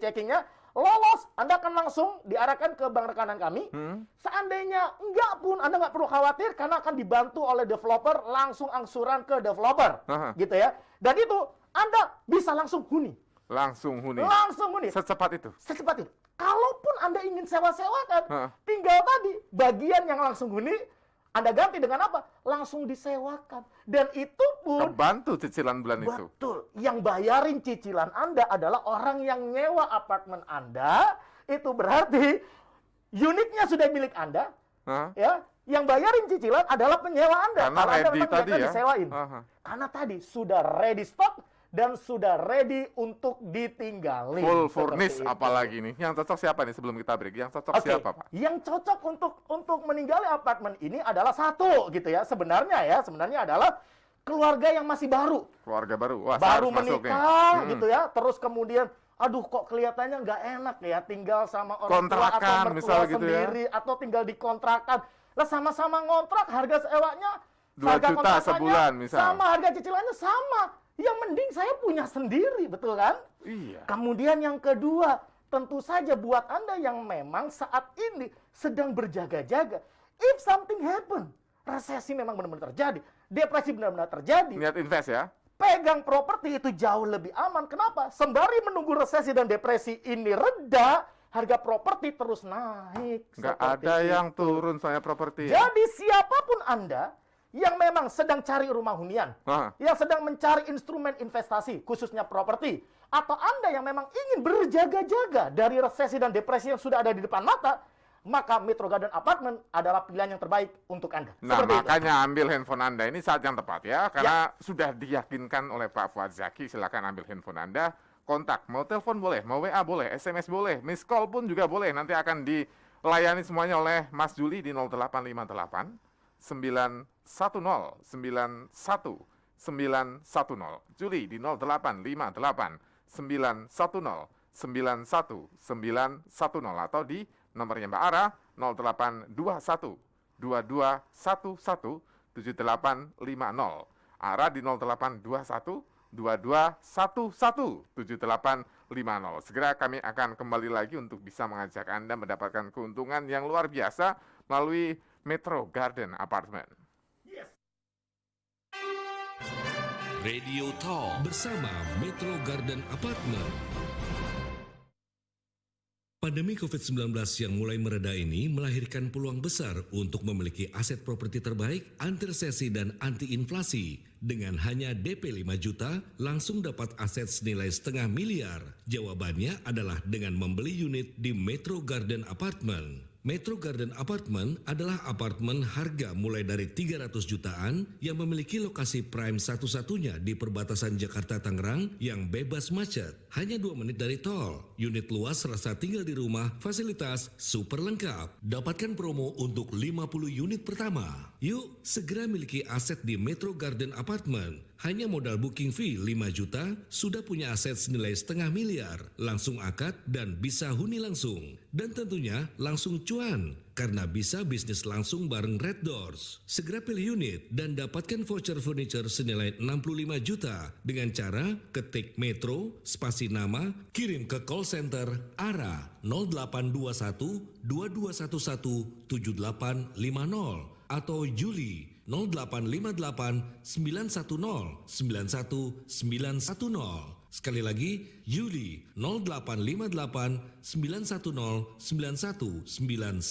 [SPEAKER 3] checkingnya. Lolos, Anda akan langsung diarahkan ke bank rekanan kami. Seandainya enggak pun, Anda nggak perlu khawatir karena akan dibantu oleh developer, langsung angsuran ke developer. Gitu ya. Dan itu Anda bisa langsung huni.
[SPEAKER 2] Langsung huni. Secepat itu. Kalaupun Anda ingin sewa-sewakan, tinggal tadi bagian yang langsung huni Anda ganti dengan apa? Langsung disewakan. Dan itu pun kebantu cicilan bulan itu.
[SPEAKER 3] Betul. Yang bayarin cicilan Anda adalah orang yang nyewa apartemen Anda. Itu berarti unitnya sudah milik Anda. Ya, yang bayarin cicilan adalah penyewa Anda.
[SPEAKER 2] Karena ready tadi ya.
[SPEAKER 3] Disewain. Karena tadi sudah ready stock dan sudah ready untuk ditinggalin.
[SPEAKER 2] Full furnish apalagi nih. Yang cocok siapa nih sebelum kita break? Yang cocok siapa, Pak?
[SPEAKER 3] Yang cocok untuk meninggali apartemen ini adalah satu gitu ya. Sebenarnya adalah keluarga yang masih baru.
[SPEAKER 2] Keluarga baru. Wah,
[SPEAKER 3] baru menikah gitu ya. Terus kemudian aduh kok kelihatannya nggak enak ya tinggal sama orang tua atau mertua sendiri gitu ya? Atau tinggal di kontrakan. Lah sama-sama ngontrak harga sewanya
[SPEAKER 2] 2 juta sebulan misal.
[SPEAKER 3] Sama harga cicilannya sama. Yang mending saya punya sendiri, betul kan?
[SPEAKER 2] Iya.
[SPEAKER 3] Kemudian yang kedua, tentu saja buat Anda yang memang saat ini sedang berjaga-jaga. If something happen, resesi memang benar-benar terjadi, depresi benar-benar terjadi.
[SPEAKER 2] Niat invest ya?
[SPEAKER 3] Pegang properti itu jauh lebih aman. Kenapa? Sembari menunggu resesi dan depresi ini reda, harga properti terus naik.
[SPEAKER 2] Nggak ada yang turun soalnya properti.
[SPEAKER 3] Jadi siapapun Anda yang memang sedang cari rumah hunian, yang sedang mencari instrumen investasi, khususnya properti, atau Anda yang memang ingin berjaga-jaga dari resesi dan depresi yang sudah ada di depan mata, maka Metro Garden Apartment adalah pilihan yang terbaik untuk Anda.
[SPEAKER 2] Nah, makanya ambil handphone Anda ini saat yang tepat ya, karena sudah diyakinkan oleh Pak Fuad Zaki. Silakan ambil handphone Anda, kontak, mau telepon boleh, mau WA boleh, SMS boleh, miss call pun juga boleh. Nanti akan dilayani semuanya oleh Mas Juli di 0858 910 91 910. Juli di 0858 910 91910 atau di nomornya Mbak Ara 0821 2211 7850. Ara di 0821 2211 7850. Segera kami akan kembali lagi untuk bisa mengajak Anda mendapatkan keuntungan yang luar biasa melalui Metro Garden Apartment.
[SPEAKER 1] Radio Talk bersama Metro Garden Apartment. Pandemi COVID-19 yang mulai mereda ini melahirkan peluang besar untuk memiliki aset properti terbaik, anti resesi dan anti inflasi. Dengan hanya DP 5 juta, langsung dapat aset senilai setengah miliar. Jawabannya adalah dengan membeli unit di Metro Garden Apartment. Metro Garden Apartment adalah apartemen harga mulai dari 300 jutaan yang memiliki lokasi prime satu-satunya di perbatasan Jakarta-Tangerang yang bebas macet. Hanya 2 menit dari tol. Unit luas rasa tinggal di rumah, fasilitas super lengkap. Dapatkan promo untuk 50 unit pertama. Yuk, segera miliki aset di Metro Garden Apartment. Hanya modal booking fee 5 juta, sudah punya aset senilai setengah miliar. Langsung akad dan bisa huni langsung. Dan tentunya langsung cuan, karena bisa bisnis langsung bareng Red Doors. Segera pilih unit dan dapatkan voucher furniture senilai 65 juta dengan cara ketik Metro, spasi nama, kirim ke call center ARA 0821 2211 7850 atau Juli 0858 910 91910 Sekali lagi, Yuli 0858 910 91910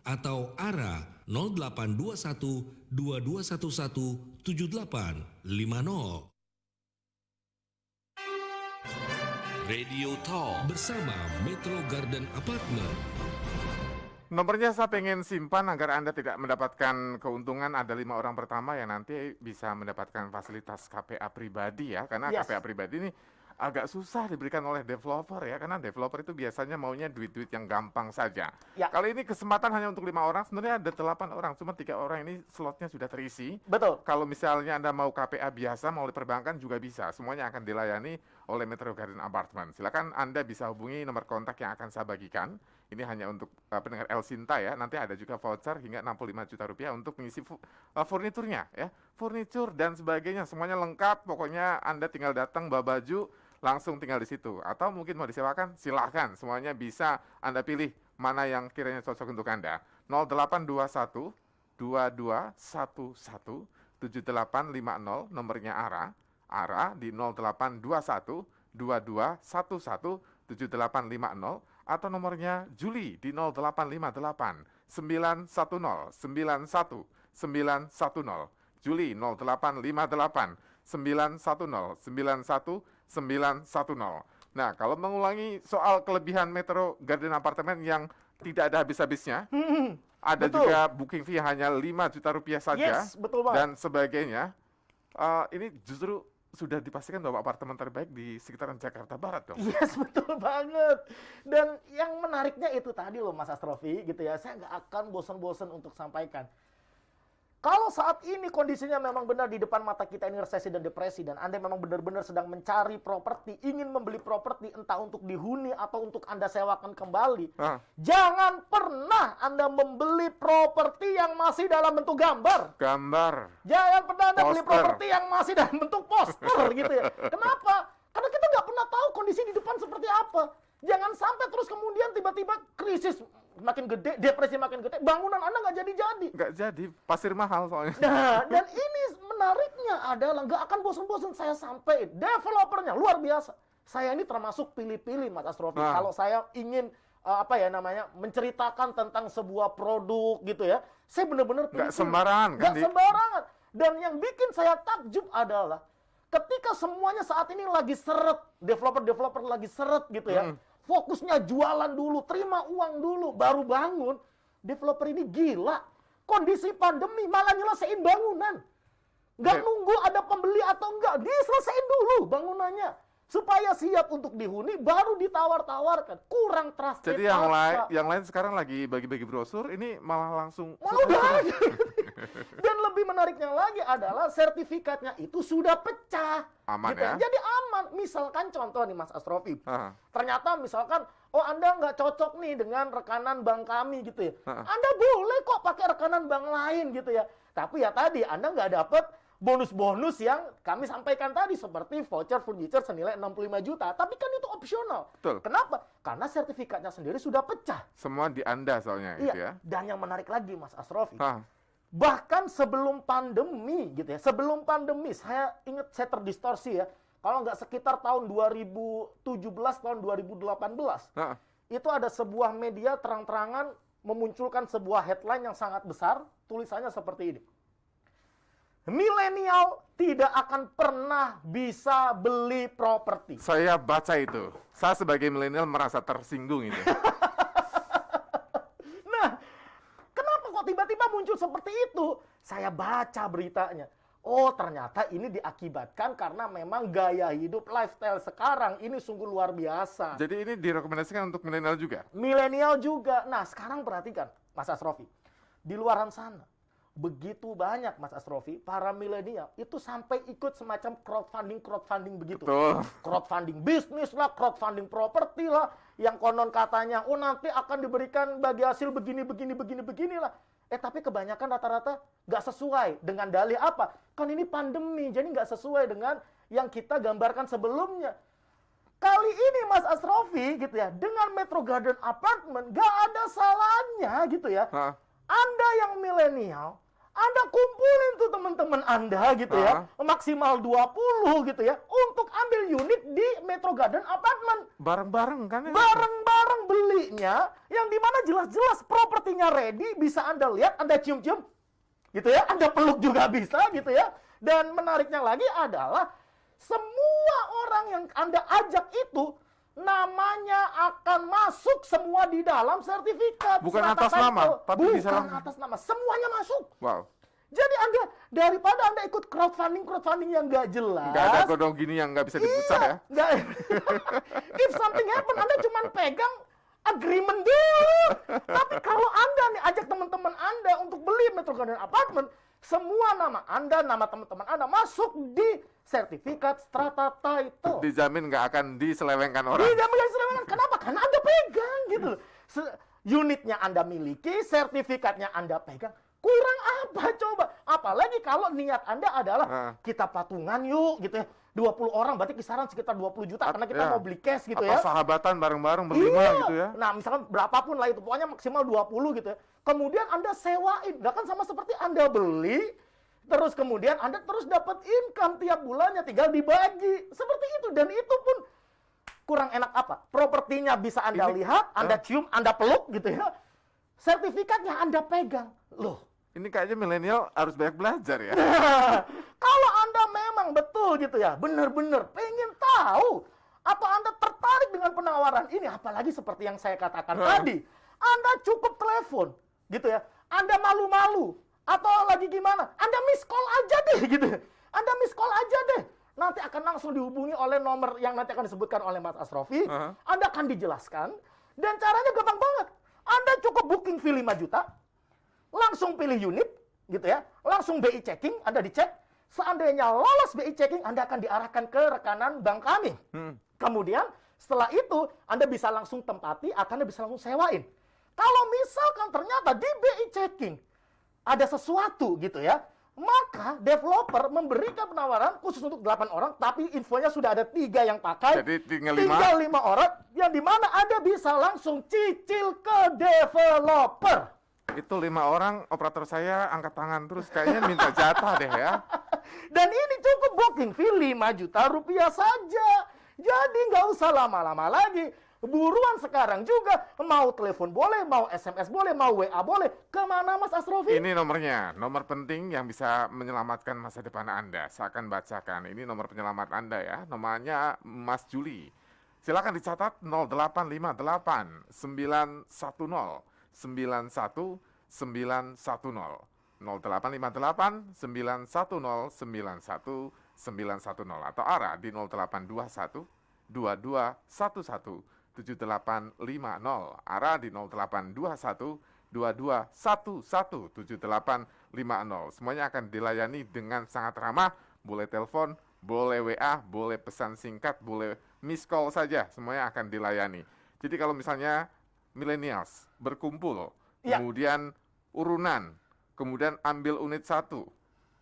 [SPEAKER 1] atau Ara 0821 2211 7850. Radio Talk bersama Metro Garden Apartment.
[SPEAKER 2] Nomornya saya pengen simpan agar Anda tidak mendapatkan keuntungan. Ada 5 orang pertama yang nanti bisa mendapatkan fasilitas KPA pribadi ya. Karena
[SPEAKER 3] Yes.
[SPEAKER 2] KPA pribadi ini agak susah diberikan oleh developer ya. Karena developer itu biasanya maunya duit-duit yang gampang saja.
[SPEAKER 3] Ya.
[SPEAKER 2] Kali ini kesempatan hanya untuk 5 orang. Sebenarnya ada 8 orang. Cuma 3 orang ini slotnya sudah terisi.
[SPEAKER 3] Betul.
[SPEAKER 2] Kalau misalnya Anda mau KPA biasa, mau perbankan juga bisa. Semuanya akan dilayani oleh Metro Garden Apartment. Silakan Anda bisa hubungi nomor kontak yang akan saya bagikan. Ini hanya untuk pendengar El Sinta ya. Nanti ada juga voucher hingga 65 juta rupiah untuk mengisi furniturnya ya. Furnitur dan sebagainya semuanya lengkap. Pokoknya Anda tinggal datang bawa baju, langsung tinggal di situ. Atau mungkin mau disewakan, silahkan. Semuanya bisa Anda pilih mana yang kiranya cocok untuk Anda. 0821 2211 7850 nomornya Ara di 0821 2211 7850 atau nomornya Juli di 0858 910 91 910. Juli 0858 910 91 910. Nah, kalau mengulangi soal kelebihan Metro Garden Apartemen yang tidak ada habis-habisnya, ada
[SPEAKER 3] betul.
[SPEAKER 2] juga booking fee hanya 5 juta rupiah saja
[SPEAKER 3] Yes, betul banget.
[SPEAKER 2] dan sebagainya. Ini justru sudah dipastikan bahwa apartemen terbaik di sekitaran Jakarta Barat dong.
[SPEAKER 3] Yes, betul banget. Dan yang menariknya itu tadi loh Mas Astrofi gitu ya. Saya nggak akan bosan-bosan untuk sampaikan. Kalau saat ini kondisinya memang benar di depan mata kita ini resesi dan depresi dan Anda memang benar-benar sedang mencari properti, ingin membeli properti entah untuk dihuni atau untuk Anda sewakan kembali. Jangan pernah Anda membeli properti yang masih dalam bentuk gambar. Jangan pernah Anda beli
[SPEAKER 2] Poster.
[SPEAKER 3] properti yang masih dalam bentuk poster gitu ya. Kenapa? Karena kita nggak pernah tahu kondisi di depan seperti apa. Jangan sampai terus kemudian tiba-tiba krisis makin gede, depresi makin gede, bangunan Anda nggak jadi-jadi.
[SPEAKER 2] Nggak jadi, pasir mahal soalnya.
[SPEAKER 3] Nah, dan ini menariknya adalah nggak akan bosan-bosan saya sampai developernya luar biasa. Saya ini termasuk pilih-pilih Mas Astrofi. Kalau saya ingin menceritakan tentang sebuah produk gitu ya, saya benar-benar
[SPEAKER 2] Nggak sembarangan kan?
[SPEAKER 3] nggak sembarangan. Dan yang bikin saya takjub adalah ketika semuanya saat ini lagi seret, developer lagi seret gitu ya. Fokusnya jualan dulu, terima uang dulu, baru bangun. Developer ini gila. Kondisi pandemi malah nyelesain bangunan. Nggak nunggu ada pembeli atau enggak. Diselesain dulu bangunannya. Supaya siap untuk dihuni, baru ditawar-tawarkan. Kurang trusted.
[SPEAKER 2] Jadi yang lain sekarang lagi bagi-bagi brosur, ini malah langsung
[SPEAKER 3] udah. Dan lebih menariknya lagi adalah sertifikatnya itu sudah pecah.
[SPEAKER 2] Aman
[SPEAKER 3] gitu
[SPEAKER 2] ya?
[SPEAKER 3] Jadi aman. Misalkan contoh nih Mas Astrofi. Ternyata misalkan, Anda nggak cocok nih dengan rekanan bank kami gitu ya. Anda boleh kok pakai rekanan bank lain gitu ya. Tapi ya tadi Anda nggak dapet bonus-bonus yang kami sampaikan tadi seperti voucher furniture senilai 65 juta. Tapi kan itu opsional.
[SPEAKER 2] Betul.
[SPEAKER 3] Kenapa? Karena sertifikatnya sendiri sudah pecah.
[SPEAKER 2] Semua di Anda soalnya
[SPEAKER 3] Iya.
[SPEAKER 2] gitu ya.
[SPEAKER 3] Dan yang menarik lagi Mas Astrofi. Bahkan sebelum pandemi gitu ya. Sebelum pandemi saya ingat saya terdistorsi ya. Kalau nggak sekitar tahun 2017 tahun 2018. Itu ada sebuah media terang-terangan memunculkan sebuah headline yang sangat besar. Tulisannya seperti ini. Milenial tidak akan pernah bisa beli properti.
[SPEAKER 2] Saya baca itu. Saya sebagai milenial merasa tersinggung itu.
[SPEAKER 3] Nah, kenapa kok tiba-tiba muncul seperti itu? Saya baca beritanya. Oh, ternyata ini diakibatkan karena memang gaya hidup lifestyle sekarang ini sungguh luar biasa.
[SPEAKER 2] Jadi ini direkomendasikan untuk milenial juga?
[SPEAKER 3] Milenial juga. Nah, sekarang perhatikan, Mas Astrofi. Di luaran sana, begitu banyak Mas Astrofi, para milenial itu sampai ikut semacam crowdfunding begitu.
[SPEAKER 2] Betul.
[SPEAKER 3] Crowdfunding bisnis lah, crowdfunding properti lah, yang konon katanya, nanti akan diberikan bagi hasil begini lah. Tapi kebanyakan rata-rata nggak sesuai dengan dalih apa? Kan ini pandemi, jadi nggak sesuai dengan yang kita gambarkan sebelumnya. Kali ini Mas Astrofi gitu ya, dengan Metro Garden Apartment nggak ada salahnya gitu ya. Anda yang milenial, Anda kumpulin tuh teman-teman Anda gitu ya, maksimal 20 gitu ya, untuk ambil unit di Metro Garden Apartment.
[SPEAKER 2] Bareng-bareng kan ya?
[SPEAKER 3] Bareng-bareng belinya, yang dimana jelas-jelas propertinya ready, bisa Anda lihat, Anda cium-cium, gitu ya, Anda peluk juga bisa gitu ya. Dan menariknya lagi adalah, semua orang yang Anda ajak itu, namanya akan masuk semua di dalam sertifikat.
[SPEAKER 2] Bukan
[SPEAKER 3] Strata
[SPEAKER 2] atas
[SPEAKER 3] title.
[SPEAKER 2] nama, tapi bisa
[SPEAKER 3] bukan
[SPEAKER 2] langsung.
[SPEAKER 3] atas nama, semuanya masuk.
[SPEAKER 2] Wow.
[SPEAKER 3] Jadi Anda, daripada Anda ikut crowdfunding yang nggak jelas.
[SPEAKER 2] Nggak ada kodok gini yang nggak bisa diputar ya?
[SPEAKER 3] Nggak. If something happen, Anda cuma pegang agreement dulu. Tapi kalau Anda nih ajak teman-teman Anda untuk beli Metro Garden Apartment, semua nama Anda, nama teman-teman Anda masuk di sertifikat strata title.
[SPEAKER 2] Dijamin nggak akan diselewengkan orang.
[SPEAKER 3] Dijamin nggak diselewengkan. Kenapa? Karena Anda pegang gitu. Unitnya Anda miliki, sertifikatnya Anda pegang. Kurang apa coba? Apalagi kalau niat Anda adalah kita patungan yuk gitu ya. 20 orang berarti kisaran sekitar 20 juta karena kita mau beli cash gitu ya.
[SPEAKER 2] Atau sahabatan bareng-bareng berlima gitu ya.
[SPEAKER 3] Nah, misalkan berapapun lah itu, pokoknya maksimal 20 gitu ya. Kemudian Anda sewain. Nah, kan sama seperti Anda beli, terus kemudian Anda terus dapat income tiap bulannya, tinggal dibagi. Seperti itu. Dan itu pun kurang enak apa? Propertinya bisa Anda lihat, Anda cium, Anda peluk gitu ya. Sertifikatnya Anda pegang. Loh,
[SPEAKER 2] ini kayaknya milenial harus banyak belajar ya.
[SPEAKER 3] kalau Anda memang betul gitu ya, benar-benar pengen tahu atau Anda tertarik dengan penawaran ini, apalagi seperti yang saya katakan tadi, Anda cukup telepon gitu ya. Anda malu-malu atau lagi gimana? Anda miss call aja deh gitu. Anda miss call aja deh. Nanti akan langsung dihubungi oleh nomor yang nanti akan disebutkan oleh Mas Asrofi. Anda akan dijelaskan dan caranya gampang banget. Anda cukup booking fee 5 juta. Langsung pilih unit, gitu ya. Langsung BI checking, Anda dicek. Seandainya lolos BI checking, Anda akan diarahkan ke rekanan bank kami. Kemudian, setelah itu, Anda bisa langsung tempati, atau Anda bisa langsung sewain. Kalau misalkan ternyata di BI checking, ada sesuatu gitu ya, maka developer memberikan penawaran khusus untuk 8 orang, tapi infonya sudah ada 3 yang pakai.
[SPEAKER 2] Jadi tinggal
[SPEAKER 3] 5 orang, yang dimana Anda bisa langsung cicil ke developer.
[SPEAKER 2] Itu 5 orang, operator saya angkat tangan terus kayaknya minta jatah deh ya.
[SPEAKER 3] Dan ini cukup booking fee 5 juta rupiah saja. Jadi nggak usah lama-lama lagi. Buruan sekarang juga, mau telepon boleh, mau SMS boleh, mau WA boleh. Kemana Mas Asrofi?
[SPEAKER 2] Ini nomornya, nomor penting yang bisa menyelamatkan masa depan Anda. Saya akan bacakan, ini nomor penyelamat Anda ya. Nomornya Mas Juli. Silakan dicatat 0858 910 91910 0858 910 91910 atau ARA di 0821 2211 7850 ARA di 0821 2211 7850. Semuanya akan dilayani dengan sangat ramah. Boleh telepon, boleh WA, boleh pesan singkat, boleh miss call saja. Semuanya akan dilayani. Jadi kalau misalnya millennials berkumpul, kemudian urunan, kemudian ambil unit 1,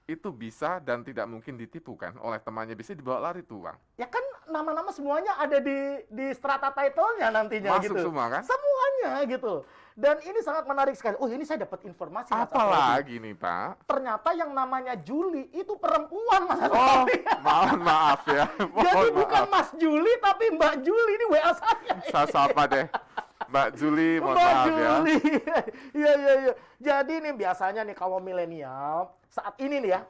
[SPEAKER 2] itu bisa dan tidak mungkin ditipu kan oleh temannya, bisa dibawa lari tuh uang.
[SPEAKER 3] Ya kan nama-nama semuanya ada di strata title-nya nantinya.
[SPEAKER 2] Masuk
[SPEAKER 3] gitu.
[SPEAKER 2] semua kan?
[SPEAKER 3] Semuanya gitu. Dan ini sangat menarik sekali. Oh, ini saya dapat informasi.
[SPEAKER 2] Apalagi nih Pak?
[SPEAKER 3] Ternyata yang namanya Juli itu perempuan, Mas.
[SPEAKER 2] Oh, mohon maaf ya.
[SPEAKER 3] Jadi bukan Mas Juli tapi Mbak Juli, ini WA saya.
[SPEAKER 2] Saya sapa deh. Mbak Juli, mohon
[SPEAKER 3] Mbak
[SPEAKER 2] maaf ya.
[SPEAKER 3] Juli. Iya. Jadi nih biasanya nih kalau milenial saat ini nih ya,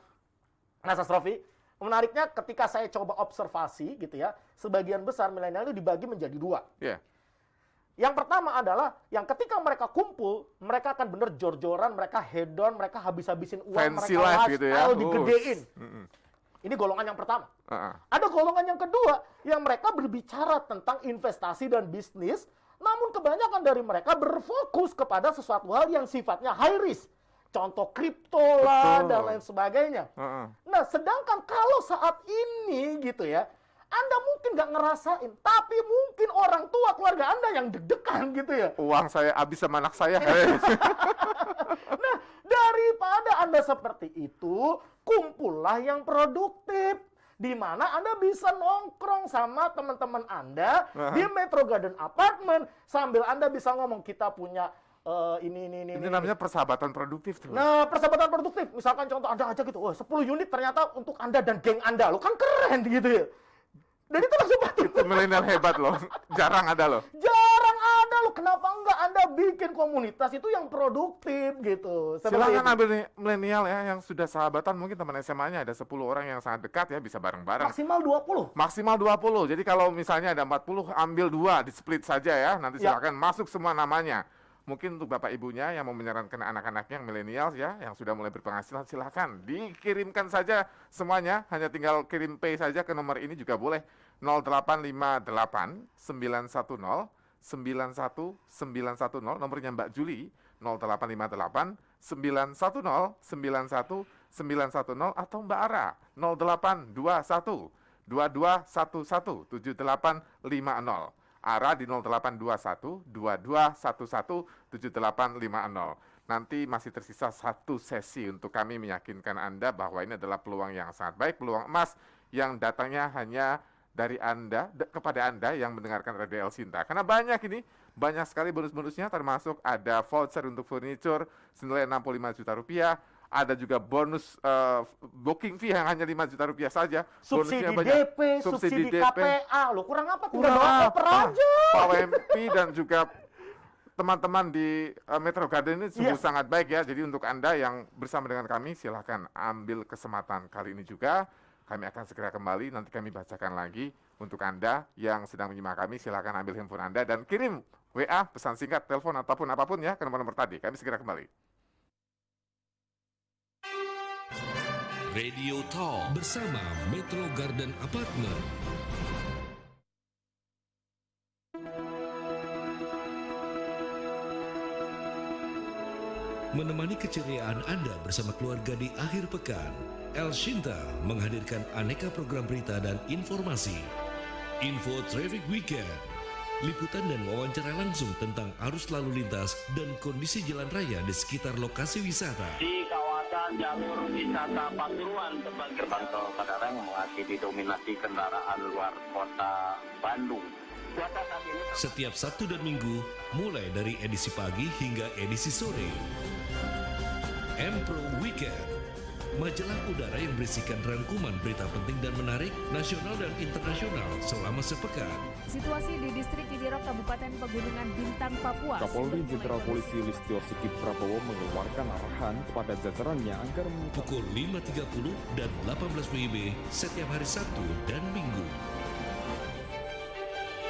[SPEAKER 3] Mas Asrofi, menariknya ketika saya coba observasi gitu ya, sebagian besar milenial itu dibagi menjadi 2.
[SPEAKER 2] Iya.
[SPEAKER 3] Yang pertama adalah yang ketika mereka kumpul, mereka akan bener jor-joran, mereka hedon, mereka habis-habisin uang,
[SPEAKER 2] Fancy
[SPEAKER 3] mereka
[SPEAKER 2] life gitu ya.
[SPEAKER 3] digedein. Ini golongan yang pertama. Ada golongan yang kedua yang mereka berbicara tentang investasi dan bisnis, namun kebanyakan dari mereka berfokus kepada sesuatu hal yang sifatnya high risk. Contoh kripto lah dan lain sebagainya. Nah, sedangkan kalau saat ini gitu ya, Anda mungkin nggak ngerasain, tapi mungkin orang tua keluarga Anda yang deg-degan gitu ya.
[SPEAKER 2] Uang saya habis sama anak saya.
[SPEAKER 3] Nah, daripada Anda seperti itu, kumpullah yang produktif. Di mana Anda bisa nongkrong sama teman-teman Anda di Metro Garden Apartment. Sambil Anda bisa ngomong, kita punya ini.
[SPEAKER 2] Ini namanya persahabatan produktif tuh.
[SPEAKER 3] Nah, persahabatan produktif. Misalkan contoh Anda aja gitu, wah 10 unit ternyata untuk Anda dan geng Anda. Lo kan keren gitu ya. Dan itu langsung batu.
[SPEAKER 2] Itu milenial hebat loh. Jarang ada loh.
[SPEAKER 3] Jarang ada loh. Kenapa enggak Anda bikin komunitas itu yang produktif gitu. Seperti
[SPEAKER 2] Silakan
[SPEAKER 3] itu.
[SPEAKER 2] ambil nih milenial ya yang sudah sahabatan, mungkin teman SMA-nya ada 10 orang yang sangat dekat ya, bisa bareng-bareng.
[SPEAKER 3] Maksimal 20.
[SPEAKER 2] Maksimal 20. Jadi kalau misalnya ada 40, ambil 2, di-split saja ya. Nanti
[SPEAKER 3] Ya.
[SPEAKER 2] silakan masuk semua namanya. Mungkin untuk bapak ibunya yang mau menyarankan anak-anaknya yang milenial ya, yang sudah mulai berpenghasilan, silakan dikirimkan saja semuanya. Hanya tinggal kirim pay saja ke nomor ini juga boleh. 0858 910 91910, nomornya Mbak Juli. 0858 910 91910, atau Mbak Ara 0821 2211 7850. Ara di 0821 2211 7850. Nanti masih tersisa 1 sesi untuk kami meyakinkan Anda bahwa ini adalah peluang yang sangat baik, peluang emas yang datangnya hanya dari Anda, kepada Anda yang mendengarkan Radio El Sinta. Karena banyak sekali bonus-bonusnya, termasuk ada voucher untuk furniture senilai 65 juta rupiah. Ada juga bonus booking fee yang hanya 5 juta rupiah saja.
[SPEAKER 3] Subsidi
[SPEAKER 2] Bonusnya banyak.
[SPEAKER 3] DP, subsidi KPA. Lo kurang apa? Tinggal
[SPEAKER 2] Kurang
[SPEAKER 3] bawa
[SPEAKER 2] apa?
[SPEAKER 3] koper aja.
[SPEAKER 2] Pak WMP dan juga teman-teman di Metro Garden ini sungguh
[SPEAKER 3] Yes.
[SPEAKER 2] sangat baik ya. Jadi untuk Anda yang bersama dengan kami, silahkan ambil kesempatan kali ini juga. Kami akan segera kembali, nanti kami bacakan lagi. Untuk Anda yang sedang menyimak kami, silahkan ambil handphone Anda dan kirim WA, pesan singkat, telepon, ataupun apapun ya ke nomor-nomor tadi. Kami segera kembali.
[SPEAKER 1] Radio Talk bersama Metro Garden Apartment. Menemani keceriaan Anda bersama keluarga di akhir pekan, El Shinta menghadirkan aneka program berita dan informasi. Info Traffic Weekend, liputan dan wawancara langsung tentang arus lalu lintas dan kondisi jalan raya di sekitar lokasi wisata.
[SPEAKER 4] Di kawasan jalur wisata Pasuruan sebagai gerbang tol Padalarang menghadapi dominasi kendaraan luar kota Bandung. Cuaca saat ini
[SPEAKER 1] Setiap Sabtu dan Minggu, mulai dari edisi pagi hingga edisi sore. M-Pro Weekend, majalah udara yang berisikan rangkuman berita penting dan menarik, nasional dan internasional selama sepekan.
[SPEAKER 5] Situasi di distrik Kidirok Kabupaten Pegunungan Bintang, Papua.
[SPEAKER 6] Kapolri Jenderal Polisi Listio Sigit Prabowo mengeluarkan arahan kepada jajarannya agar
[SPEAKER 1] Pukul 5.30 dan 18 WIB setiap hari Sabtu dan Minggu.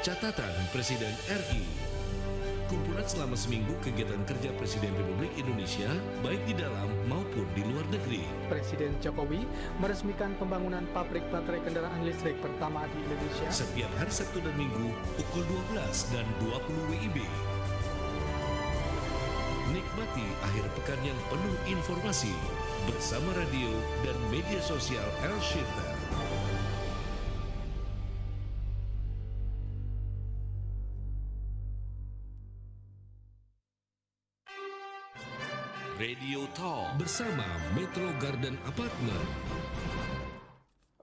[SPEAKER 1] Catatan Presiden RI. Kumpulan selama seminggu kegiatan kerja Presiden Republik Indonesia, baik di dalam maupun di luar negeri.
[SPEAKER 7] Presiden Jokowi meresmikan pembangunan pabrik baterai kendaraan listrik pertama di Indonesia.
[SPEAKER 1] Setiap hari Sabtu dan Minggu, pukul 12 dan 20 WIB. Nikmati akhir pekan yang penuh informasi bersama radio dan media sosial El Shinta. Radio Talk bersama Metro Garden Apartment.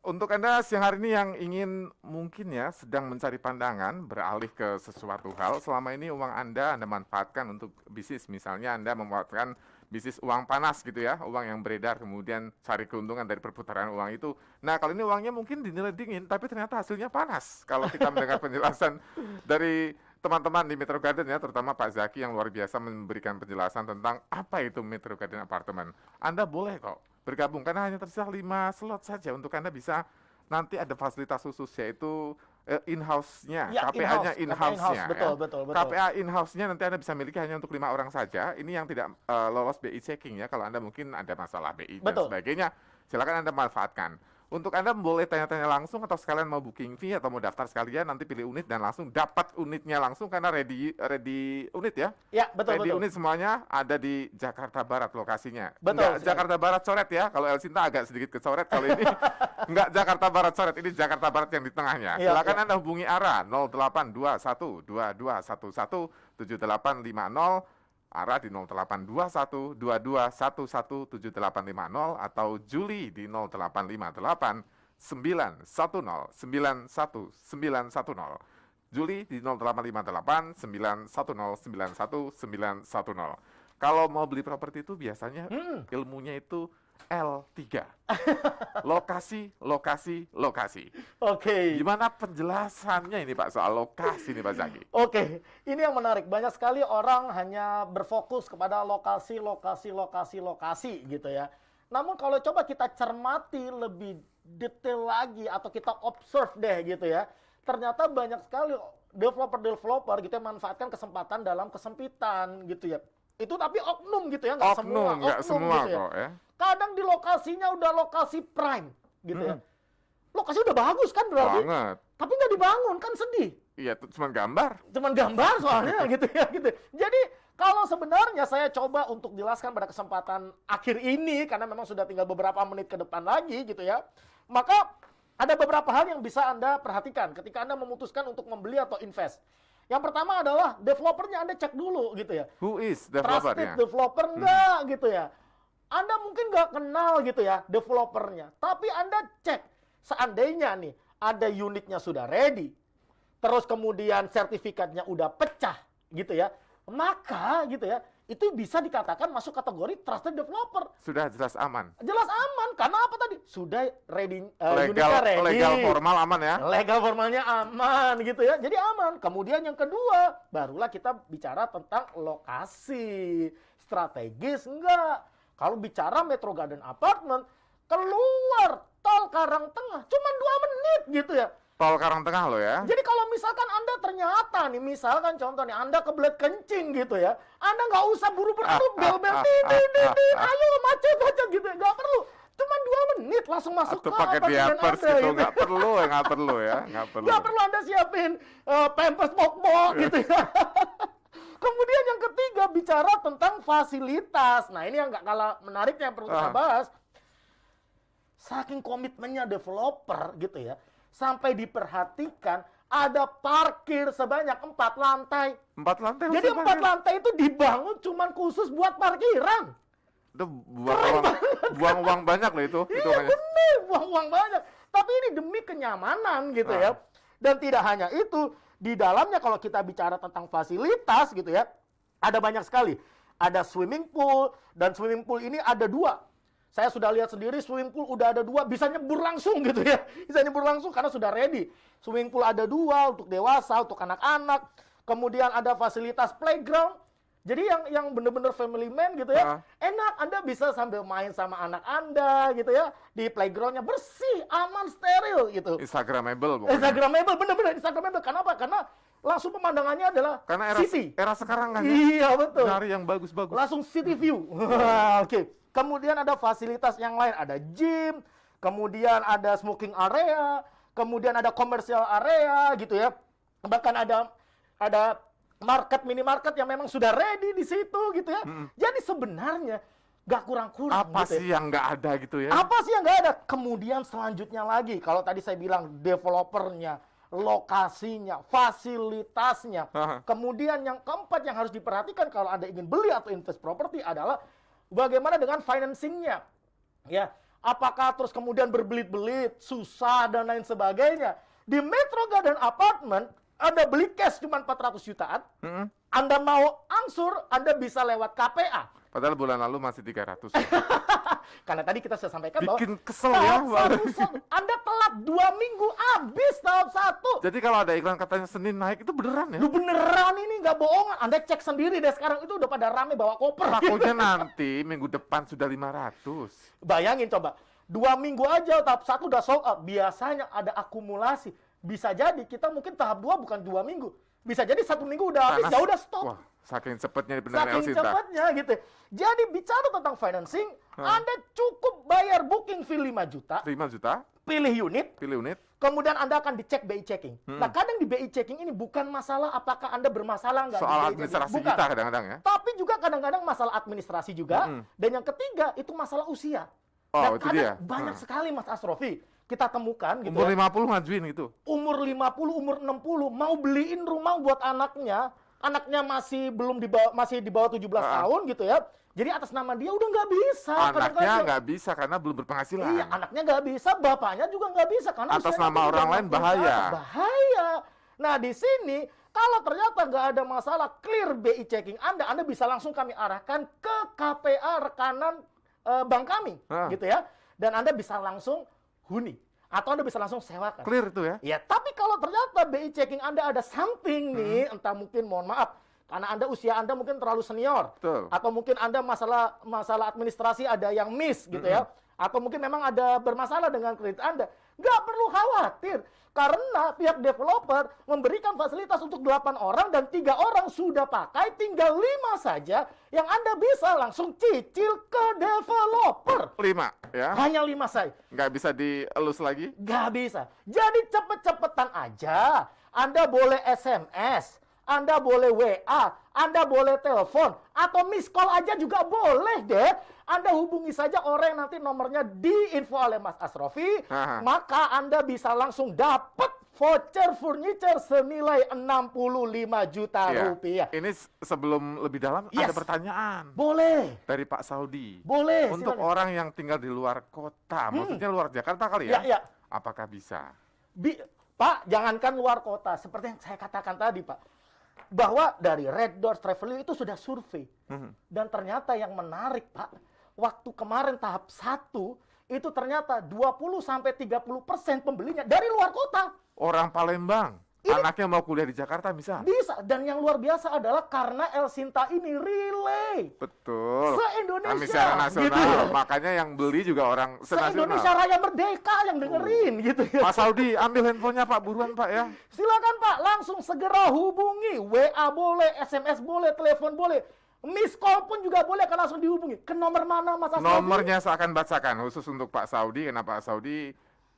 [SPEAKER 2] Untuk Anda siang hari ini yang ingin mungkin ya sedang mencari pandangan beralih ke sesuatu hal, selama ini uang Anda manfaatkan untuk bisnis. Misalnya Anda memanfaatkan bisnis uang panas gitu ya, uang yang beredar kemudian cari keuntungan dari perputaran uang itu. Nah kalau ini uangnya mungkin dinilai dingin tapi ternyata hasilnya panas. Kalau kita mendengar penjelasan dari teman-teman di Metro Garden ya, terutama Pak Zaki yang luar biasa memberikan penjelasan tentang apa itu Metro Garden Apartment. Anda boleh kok bergabung karena hanya tersisa 5 slot saja untuk Anda bisa nanti ada fasilitas khusus yaitu in-house-nya,
[SPEAKER 3] Ya,
[SPEAKER 2] KPA-nya
[SPEAKER 3] in-house,
[SPEAKER 2] in-house-nya.
[SPEAKER 3] betul.
[SPEAKER 2] KPA in-house-nya nanti Anda bisa miliki hanya untuk 5 orang saja. Ini yang tidak lolos BI checking ya. Kalau Anda mungkin ada masalah BI dan
[SPEAKER 3] Betul.
[SPEAKER 2] sebagainya, silakan Anda manfaatkan. Untuk Anda boleh tanya-tanya langsung atau sekalian mau booking fee atau mau daftar sekalian, nanti pilih unit dan langsung dapat unitnya langsung karena ready unit ya.
[SPEAKER 3] Ya, betul.
[SPEAKER 2] Unit semuanya ada di Jakarta Barat lokasinya.
[SPEAKER 3] Betul
[SPEAKER 2] Enggak
[SPEAKER 3] sekali.
[SPEAKER 2] Jakarta Barat coret ya. Kalau El Sinta agak sedikit kecoret kalau ini. Enggak Jakarta Barat coret, ini Jakarta Barat yang di tengahnya.
[SPEAKER 3] Iya,
[SPEAKER 2] Silakan
[SPEAKER 3] iya.
[SPEAKER 2] Anda hubungi ARA 0821 2211 7850, ARA di 0821 2211 7850, atau Juli di 0858 910 91910. Juli di 0858 910 91910. Kalau mau beli properti itu biasanya ilmunya itu L3. Lokasi, lokasi, lokasi.
[SPEAKER 3] Oke.
[SPEAKER 2] Gimana penjelasannya ini Pak soal lokasi nih Pak Zaki?
[SPEAKER 3] Oke, ini yang menarik. Banyak sekali orang hanya berfokus kepada lokasi, lokasi, lokasi, lokasi gitu ya. Namun kalau coba kita cermati lebih detail lagi atau kita observe deh gitu ya, ternyata banyak sekali developer gitu yang manfaatkan kesempatan dalam kesempitan gitu ya. Itu tapi oknum gitu ya, nggak semua.
[SPEAKER 2] Nggak semua
[SPEAKER 3] gitu ya.
[SPEAKER 2] kok ya.
[SPEAKER 3] Kadang di lokasinya udah lokasi prime gitu ya. Lokasi udah bagus kan berarti.
[SPEAKER 2] Banget.
[SPEAKER 3] Tapi nggak dibangun kan sedih.
[SPEAKER 2] Iya, itu cuma gambar.
[SPEAKER 3] Cuman gambar soalnya gitu ya gitu. Jadi kalau sebenarnya saya coba untuk jelaskan pada kesempatan akhir ini karena memang sudah tinggal beberapa menit ke depan lagi gitu ya. Maka ada beberapa hal yang bisa Anda perhatikan ketika Anda memutuskan untuk membeli atau invest. Yang pertama adalah developernya Anda cek dulu gitu ya.
[SPEAKER 2] Who is
[SPEAKER 3] Trusted
[SPEAKER 2] developernya?
[SPEAKER 3] developer enggak gitu ya. Anda mungkin nggak kenal gitu ya developernya. Tapi Anda cek seandainya nih ada unitnya sudah ready. Terus kemudian sertifikatnya udah pecah gitu ya. Maka gitu ya itu bisa dikatakan masuk kategori trusted developer.
[SPEAKER 2] Sudah jelas aman.
[SPEAKER 3] Jelas aman karena apa tadi? Sudah ready, unitnya ready.
[SPEAKER 2] Legal formal aman ya.
[SPEAKER 3] Legal formalnya aman gitu ya. Jadi aman. Kemudian yang kedua, barulah kita bicara tentang lokasi. Strategis enggak. Kalau bicara Metro Garden Apartment, keluar tol Karangtengah cuma 2 menit gitu ya.
[SPEAKER 2] Tol Karangtengah loh ya.
[SPEAKER 3] Jadi kalau misalkan Anda ternyata nih, misalkan contoh nih, Anda kebelet kencing gitu ya, Anda nggak usah buru-buru, aduh bel-bel, ayo macet gitu ya, nggak perlu. Cuma 2 menit langsung masuk
[SPEAKER 2] Atau
[SPEAKER 3] ke
[SPEAKER 2] pakai
[SPEAKER 3] apartemen
[SPEAKER 2] diapers
[SPEAKER 3] Anda
[SPEAKER 2] gitu, nggak perlu ya, nggak perlu ya, nggak perlu.
[SPEAKER 3] Nggak perlu Anda siapin pampers pok-pok gitu ya. Kemudian yang ketiga, bicara tentang fasilitas. Nah ini yang nggak kalah menariknya yang perlu kita bahas. Saking komitmennya developer gitu ya, sampai diperhatikan ada parkir sebanyak 4 lantai.
[SPEAKER 2] 4 lantai.
[SPEAKER 3] Jadi 4 lantai itu dibangun cuman khusus buat parkiran.
[SPEAKER 2] Itu buang uang banyak loh itu.
[SPEAKER 3] Iya bener, buang-buang banyak. Tapi ini demi kenyamanan gitu ya. Dan tidak hanya itu, di dalamnya kalau kita bicara tentang fasilitas gitu ya, ada banyak sekali. Ada swimming pool, dan swimming pool ini ada 2. Saya sudah lihat sendiri swimming pool udah ada 2, bisa nyebur langsung gitu ya. Bisa nyebur langsung karena sudah ready. Swimming pool ada 2 untuk dewasa, untuk anak-anak. Kemudian ada fasilitas playground. Jadi yang bener-bener family man gitu ya. Enak, Anda bisa sambil main sama anak Anda gitu ya. Di playgroundnya bersih, aman, steril gitu.
[SPEAKER 2] Instagramable pokoknya.
[SPEAKER 3] Instagramable, bener-bener Instagramable. Kenapa? Karena langsung pemandangannya adalah
[SPEAKER 2] Karena
[SPEAKER 3] city.
[SPEAKER 2] era sekarang kan ya.
[SPEAKER 3] Iya betul.
[SPEAKER 2] Cari yang bagus-bagus.
[SPEAKER 3] Langsung city view. Oke. Kemudian ada fasilitas yang lain, ada gym, kemudian ada smoking area, kemudian ada commercial area gitu ya. Bahkan ada minimarket yang memang sudah ready di situ gitu ya. Jadi sebenarnya nggak kurang-kurang.
[SPEAKER 2] Apa
[SPEAKER 3] gitu
[SPEAKER 2] sih yang nggak ada gitu ya?
[SPEAKER 3] Apa sih yang nggak ada? Kemudian selanjutnya lagi, kalau tadi saya bilang developernya, lokasinya, fasilitasnya. Kemudian yang keempat yang harus diperhatikan kalau Anda ingin beli atau invest properti adalah bagaimana dengan financingnya, ya? Apakah terus kemudian berbelit-belit, susah dan lain sebagainya? Di Metro Garden Apartment, Anda beli cash cuma 400 jutaan. Anda mau angsur, Anda bisa lewat KPA.
[SPEAKER 2] Padahal bulan lalu masih 300.
[SPEAKER 3] Karena tadi kita sudah sampaikan bahwa
[SPEAKER 2] Bikin kesel ya.
[SPEAKER 3] Anda telat 2 minggu, habis tahap 1.
[SPEAKER 2] Jadi kalau ada iklan katanya Senin naik, itu beneran ya?
[SPEAKER 3] Lu beneran ini, nggak bohongan. Anda cek sendiri deh sekarang, itu udah pada rame bawa koper.
[SPEAKER 2] Takutnya nanti minggu depan sudah 500.
[SPEAKER 3] Bayangin coba, 2 minggu aja tahap 1 udah sold out. Biasanya ada akumulasi. Bisa jadi kita mungkin tahap 2 bukan 2 minggu. Bisa jadi 1 minggu udah habis, ya udah stop.
[SPEAKER 2] Wah, saking cepatnya beneran
[SPEAKER 3] Saking
[SPEAKER 2] Elsinta.
[SPEAKER 3] cepatnya gitu. Jadi bicara tentang financing, Anda cukup bayar booking fee 5 juta,
[SPEAKER 2] 5 juta,
[SPEAKER 3] pilih unit, kemudian Anda akan dicek BI checking. Nah, kadang di BI checking ini bukan masalah apakah Anda bermasalah nggak di
[SPEAKER 2] soal
[SPEAKER 3] BI checking.
[SPEAKER 2] administrasi
[SPEAKER 3] Bukan.
[SPEAKER 2] kita kadang-kadang ya.
[SPEAKER 3] Tapi juga kadang-kadang masalah administrasi juga. Dan yang ketiga, itu masalah usia.
[SPEAKER 2] Oh,
[SPEAKER 3] Dan
[SPEAKER 2] itu
[SPEAKER 3] kadang
[SPEAKER 2] dia.
[SPEAKER 3] banyak sekali Mas Asrofi kita temukan gitu
[SPEAKER 2] Umur
[SPEAKER 3] ya.
[SPEAKER 2] 50 ngajuin gitu.
[SPEAKER 3] Umur 50, umur 60 mau beliin rumah buat anaknya masih di bawah 17 tahun gitu ya. Jadi atas nama dia udah nggak bisa.
[SPEAKER 2] Anaknya nggak bisa karena belum berpenghasilan.
[SPEAKER 3] Iya, anaknya nggak bisa, bapaknya juga nggak bisa karena
[SPEAKER 2] atas
[SPEAKER 3] usianya
[SPEAKER 2] nama
[SPEAKER 3] udah
[SPEAKER 2] orang lain
[SPEAKER 3] 60
[SPEAKER 2] bahaya.
[SPEAKER 3] Bahaya. Nah, di sini kalau ternyata nggak ada masalah clear BI checking Anda bisa langsung kami arahkan ke KPA rekanan bank kami, gitu ya. Dan Anda bisa langsung huni atau Anda bisa langsung sewakan.
[SPEAKER 2] Clear itu ya?
[SPEAKER 3] Ya, tapi kalau ternyata BI checking Anda ada something nih, entah mungkin mohon maaf karena usia Anda mungkin terlalu senior,
[SPEAKER 2] Betul.
[SPEAKER 3] atau mungkin Anda masalah administrasi ada yang miss gitu ya, atau mungkin memang ada bermasalah dengan kredit Anda, nggak perlu khawatir. Karena pihak developer memberikan fasilitas untuk 8 orang dan 3 orang sudah pakai, tinggal 5 saja yang Anda bisa langsung cicil ke developer.
[SPEAKER 2] 5 ya?
[SPEAKER 3] Hanya 5 saja.
[SPEAKER 2] Nggak bisa dielus lagi?
[SPEAKER 3] Nggak bisa. Jadi cepet-cepetan aja. Anda boleh SMS, Anda boleh WA, Anda boleh telepon, atau miss call aja juga boleh deh. Anda hubungi saja orang yang nanti nomornya diinfo oleh Mas Asrofi, maka Anda bisa langsung dapat voucher furniture senilai 65 juta rupiah.
[SPEAKER 2] Ini sebelum lebih dalam ada pertanyaan.
[SPEAKER 3] Boleh.
[SPEAKER 2] Dari Pak Saudi.
[SPEAKER 3] Boleh.
[SPEAKER 2] Untuk
[SPEAKER 3] silakan.
[SPEAKER 2] orang yang tinggal di luar kota, maksudnya luar Jakarta kali ya?
[SPEAKER 3] Ya.
[SPEAKER 2] Apakah bisa?
[SPEAKER 3] Pak, jangankan luar kota, seperti yang saya katakan tadi, Pak. Bahwa dari Red Doors Travel itu sudah survei. Dan ternyata yang menarik, Pak, waktu kemarin tahap 1, itu ternyata 20-30% pembelinya dari luar kota.
[SPEAKER 2] Orang Palembang, anaknya mau kuliah di Jakarta bisa?
[SPEAKER 3] Bisa. Dan yang luar biasa adalah karena El Sinta ini relay.
[SPEAKER 2] Betul.
[SPEAKER 3] Se-Indonesia.
[SPEAKER 2] Kami secara nasional,
[SPEAKER 3] gitu.
[SPEAKER 2] Makanya yang beli juga orang
[SPEAKER 3] Se-Indonesia
[SPEAKER 2] senasional.
[SPEAKER 3] Raya Merdeka yang dengerin gitu ya.
[SPEAKER 2] Pak Saudi, ambil handphonenya Pak, buruan Pak ya.
[SPEAKER 3] Silakan Pak, langsung segera hubungi. WA boleh, SMS boleh, telepon boleh. Miss call pun juga boleh, kan langsung dihubungi. Ke nomor mana Mas Asrofi?
[SPEAKER 2] Nomornya saya akan bacakan khusus untuk Pak Saudi, karena Pak Saudi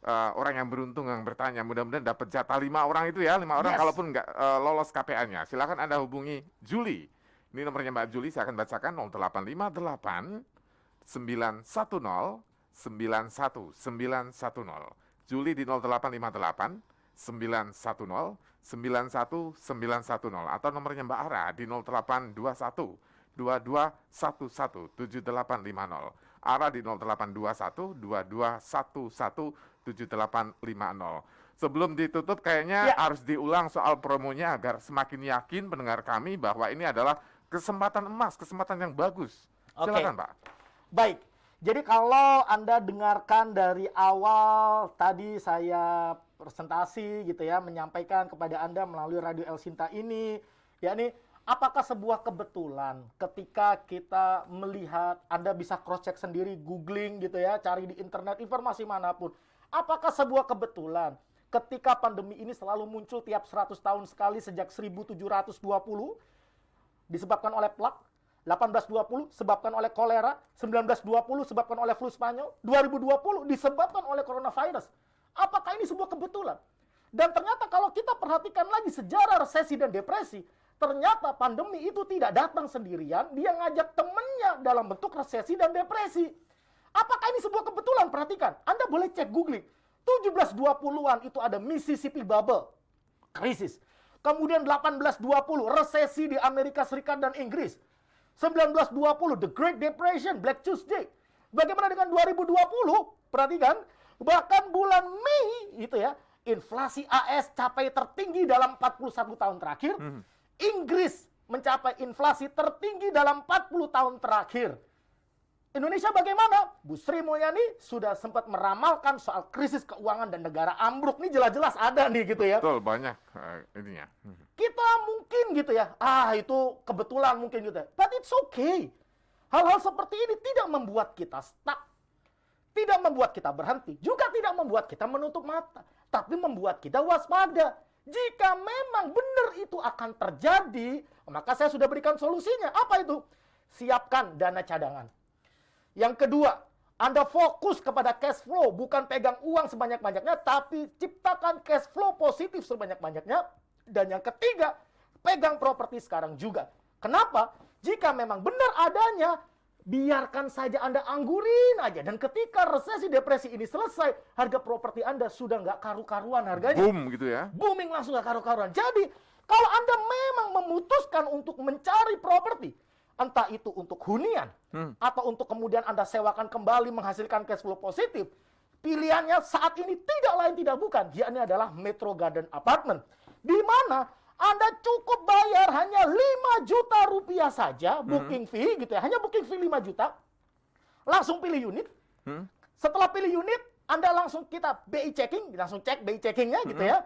[SPEAKER 2] orang yang beruntung yang bertanya. Mudah-mudahan dapat jatah 5 orang itu ya, 5 orang kalaupun nggak lolos KPA-nya. Silakan Anda hubungi Juli. Ini nomornya Mbak Juli, saya akan bacakan 0858 910 91910. Juli di 0858 910 91910 atau nomornya Mbak Ara di 0821 2211 7850. Ara di 0821 2211 7850. Sebelum ditutup kayaknya harus diulang soal promonya agar semakin yakin pendengar kami bahwa ini adalah kesempatan emas, kesempatan yang bagus. Silakan Pak.
[SPEAKER 3] Baik. Jadi kalau Anda dengarkan dari awal tadi saya presentasi gitu ya, menyampaikan kepada Anda melalui Radio El Sinta ini, yakni apakah sebuah kebetulan ketika kita melihat, Anda bisa cross check sendiri, googling gitu ya, cari di internet informasi manapun. Apakah sebuah kebetulan ketika pandemi ini selalu muncul tiap 100 tahun sekali sejak 1720 disebabkan oleh plak, 1820 disebabkan oleh kolera, 1920 disebabkan oleh flu Spanyol, 2020 disebabkan oleh coronavirus. Apakah ini sebuah kebetulan? Dan ternyata kalau kita perhatikan lagi sejarah resesi dan depresi, ternyata pandemi itu tidak datang sendirian, dia ngajak temennya dalam bentuk resesi dan depresi. Apakah ini sebuah kebetulan? Perhatikan, Anda boleh cek googling. 1720-an itu ada Mississippi Bubble, krisis. Kemudian 1820, resesi di Amerika Serikat dan Inggris. 1920, The Great Depression, Black Tuesday. Bagaimana dengan 2020? Perhatikan, bahkan bulan Mei itu ya, inflasi AS capai tertinggi dalam 41 tahun terakhir. Inggris mencapai inflasi tertinggi dalam 40 tahun terakhir. Indonesia bagaimana? Bu Sri Mulyani sudah sempat meramalkan soal krisis keuangan dan negara ambruk. Ini jelas-jelas ada nih gitu ya.
[SPEAKER 2] Betul, banyak ininya.
[SPEAKER 3] Kita mungkin gitu ya, itu kebetulan mungkin gitu ya. But it's okay. Hal-hal seperti ini tidak membuat kita stuck. Tidak membuat kita berhenti. Juga tidak membuat kita menutup mata. Tapi membuat kita waspada. Jika memang benar itu akan terjadi, maka saya sudah berikan solusinya. Apa itu? Siapkan dana cadangan. Yang kedua, Anda fokus kepada cash flow. Bukan pegang uang sebanyak-banyaknya, tapi ciptakan cash flow positif sebanyak-banyaknya. Dan yang ketiga, pegang properti sekarang juga. Kenapa? Jika memang benar adanya, biarkan saja Anda anggurin aja. Dan ketika resesi depresi ini selesai, harga properti Anda sudah nggak karu-karuan harganya.
[SPEAKER 2] Boom gitu ya.
[SPEAKER 3] Booming langsung nggak karu-karuan. Jadi, kalau Anda memang memutuskan untuk mencari properti, entah itu untuk hunian, atau untuk kemudian Anda sewakan kembali menghasilkan cash flow positif, pilihannya saat ini tidak lain tidak bukan, yakni adalah Metro Garden Apartment. di mana Anda cukup bayar hanya 5 juta rupiah saja booking fee gitu ya, hanya booking fee 5 juta, langsung pilih unit. Setelah pilih unit, Anda langsung kita BI checking, langsung cek BI checkingnya gitu ya.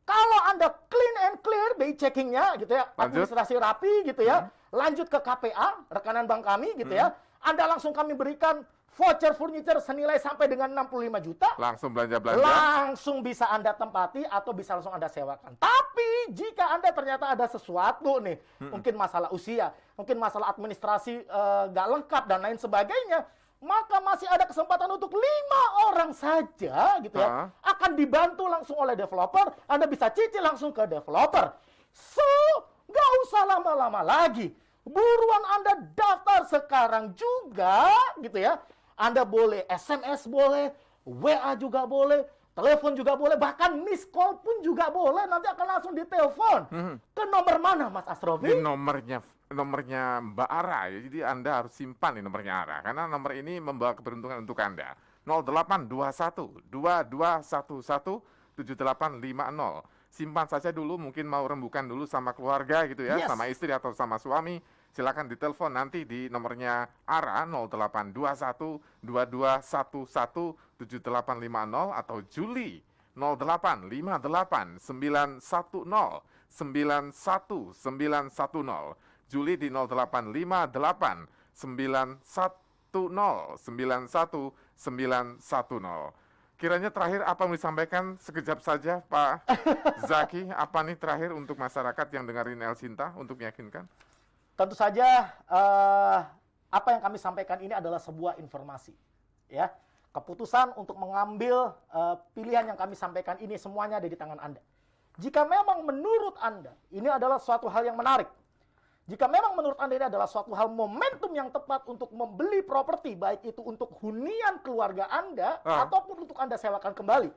[SPEAKER 3] Kalau Anda clean and clear BI checkingnya gitu ya, administrasi rapi gitu ya, lanjut ke KPA, rekanan bank kami gitu ya, Anda langsung kami berikan voucher furniture senilai sampai dengan 65 juta.
[SPEAKER 2] Langsung belanja-belanja.
[SPEAKER 3] Langsung bisa Anda tempati atau bisa langsung Anda sewakan. Tapi jika Anda ternyata ada sesuatu nih, mungkin masalah usia, mungkin masalah administrasi nggak lengkap dan lain sebagainya, maka masih ada kesempatan untuk 5 orang saja gitu ya, akan dibantu langsung oleh developer. Anda bisa cicil langsung ke developer. So, nggak usah lama-lama lagi. Buruan Anda daftar sekarang juga gitu ya. Anda boleh SMS boleh, WA juga boleh, telepon juga boleh, bahkan miss call pun juga boleh. Nanti akan langsung ditelepon. Ke nomor mana, Mas Asrofi?
[SPEAKER 2] Ini nomornya Mbak Ara ya. Jadi Anda harus simpan nih nomornya Ara karena nomor ini membawa keberuntungan untuk Anda. 0821 2211 7850. Simpan saja dulu, mungkin mau rembukan dulu sama keluarga gitu ya, sama istri atau sama suami. Silakan ditelepon nanti di nomornya Ara 0821 2211 7850 atau Juli 0858 910 91910. Juli di 0858 910 91910. Kiranya terakhir apa yang disampaikan sekejap saja Pak Zaki, apa nih terakhir untuk masyarakat yang dengerin El Sinta untuk meyakinkan?
[SPEAKER 3] Tentu saja apa yang kami sampaikan ini adalah sebuah informasi, ya. Keputusan untuk mengambil pilihan yang kami sampaikan ini semuanya ada di tangan Anda. Jika memang menurut Anda ini adalah suatu hal yang menarik, jika memang menurut Anda ini adalah suatu hal momentum yang tepat untuk membeli properti, baik itu untuk hunian keluarga Anda ataupun untuk Anda sewakan kembali,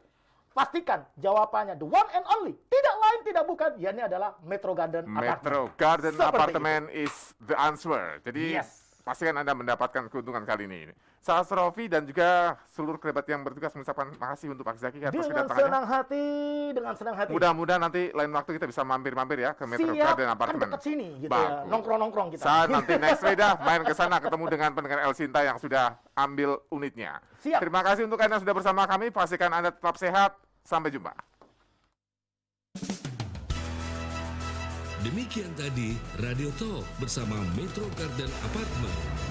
[SPEAKER 3] pastikan jawabannya the one and only, tidak lain tidak bukan, yakni adalah Metro Garden Apartment.
[SPEAKER 2] Metro Garden
[SPEAKER 3] Seperti
[SPEAKER 2] Apartment is the answer. Jadi pastikan Anda mendapatkan keuntungan kali ini. Saya Asrofi dan juga seluruh kerabat yang bertugas mengucapkan makasih untuk Pak Zaki atas kedatangannya.
[SPEAKER 3] Dengan senang hati.
[SPEAKER 2] Mudah-mudahan nanti lain waktu kita bisa mampir-mampir ya ke Metro Garden Apartment.
[SPEAKER 3] Kan dekat sini gitu ya, nongkrong-nongkrong kita.
[SPEAKER 2] Saat nanti next week dah main ke sana ketemu dengan pendengar El Sinta yang sudah ambil unitnya.
[SPEAKER 3] Siap.
[SPEAKER 2] Terima kasih untuk Anda yang sudah bersama kami. Pastikan Anda tetap sehat. Sampai jumpa.
[SPEAKER 1] Demikian tadi Radio Talk bersama Metro Garden Apartment.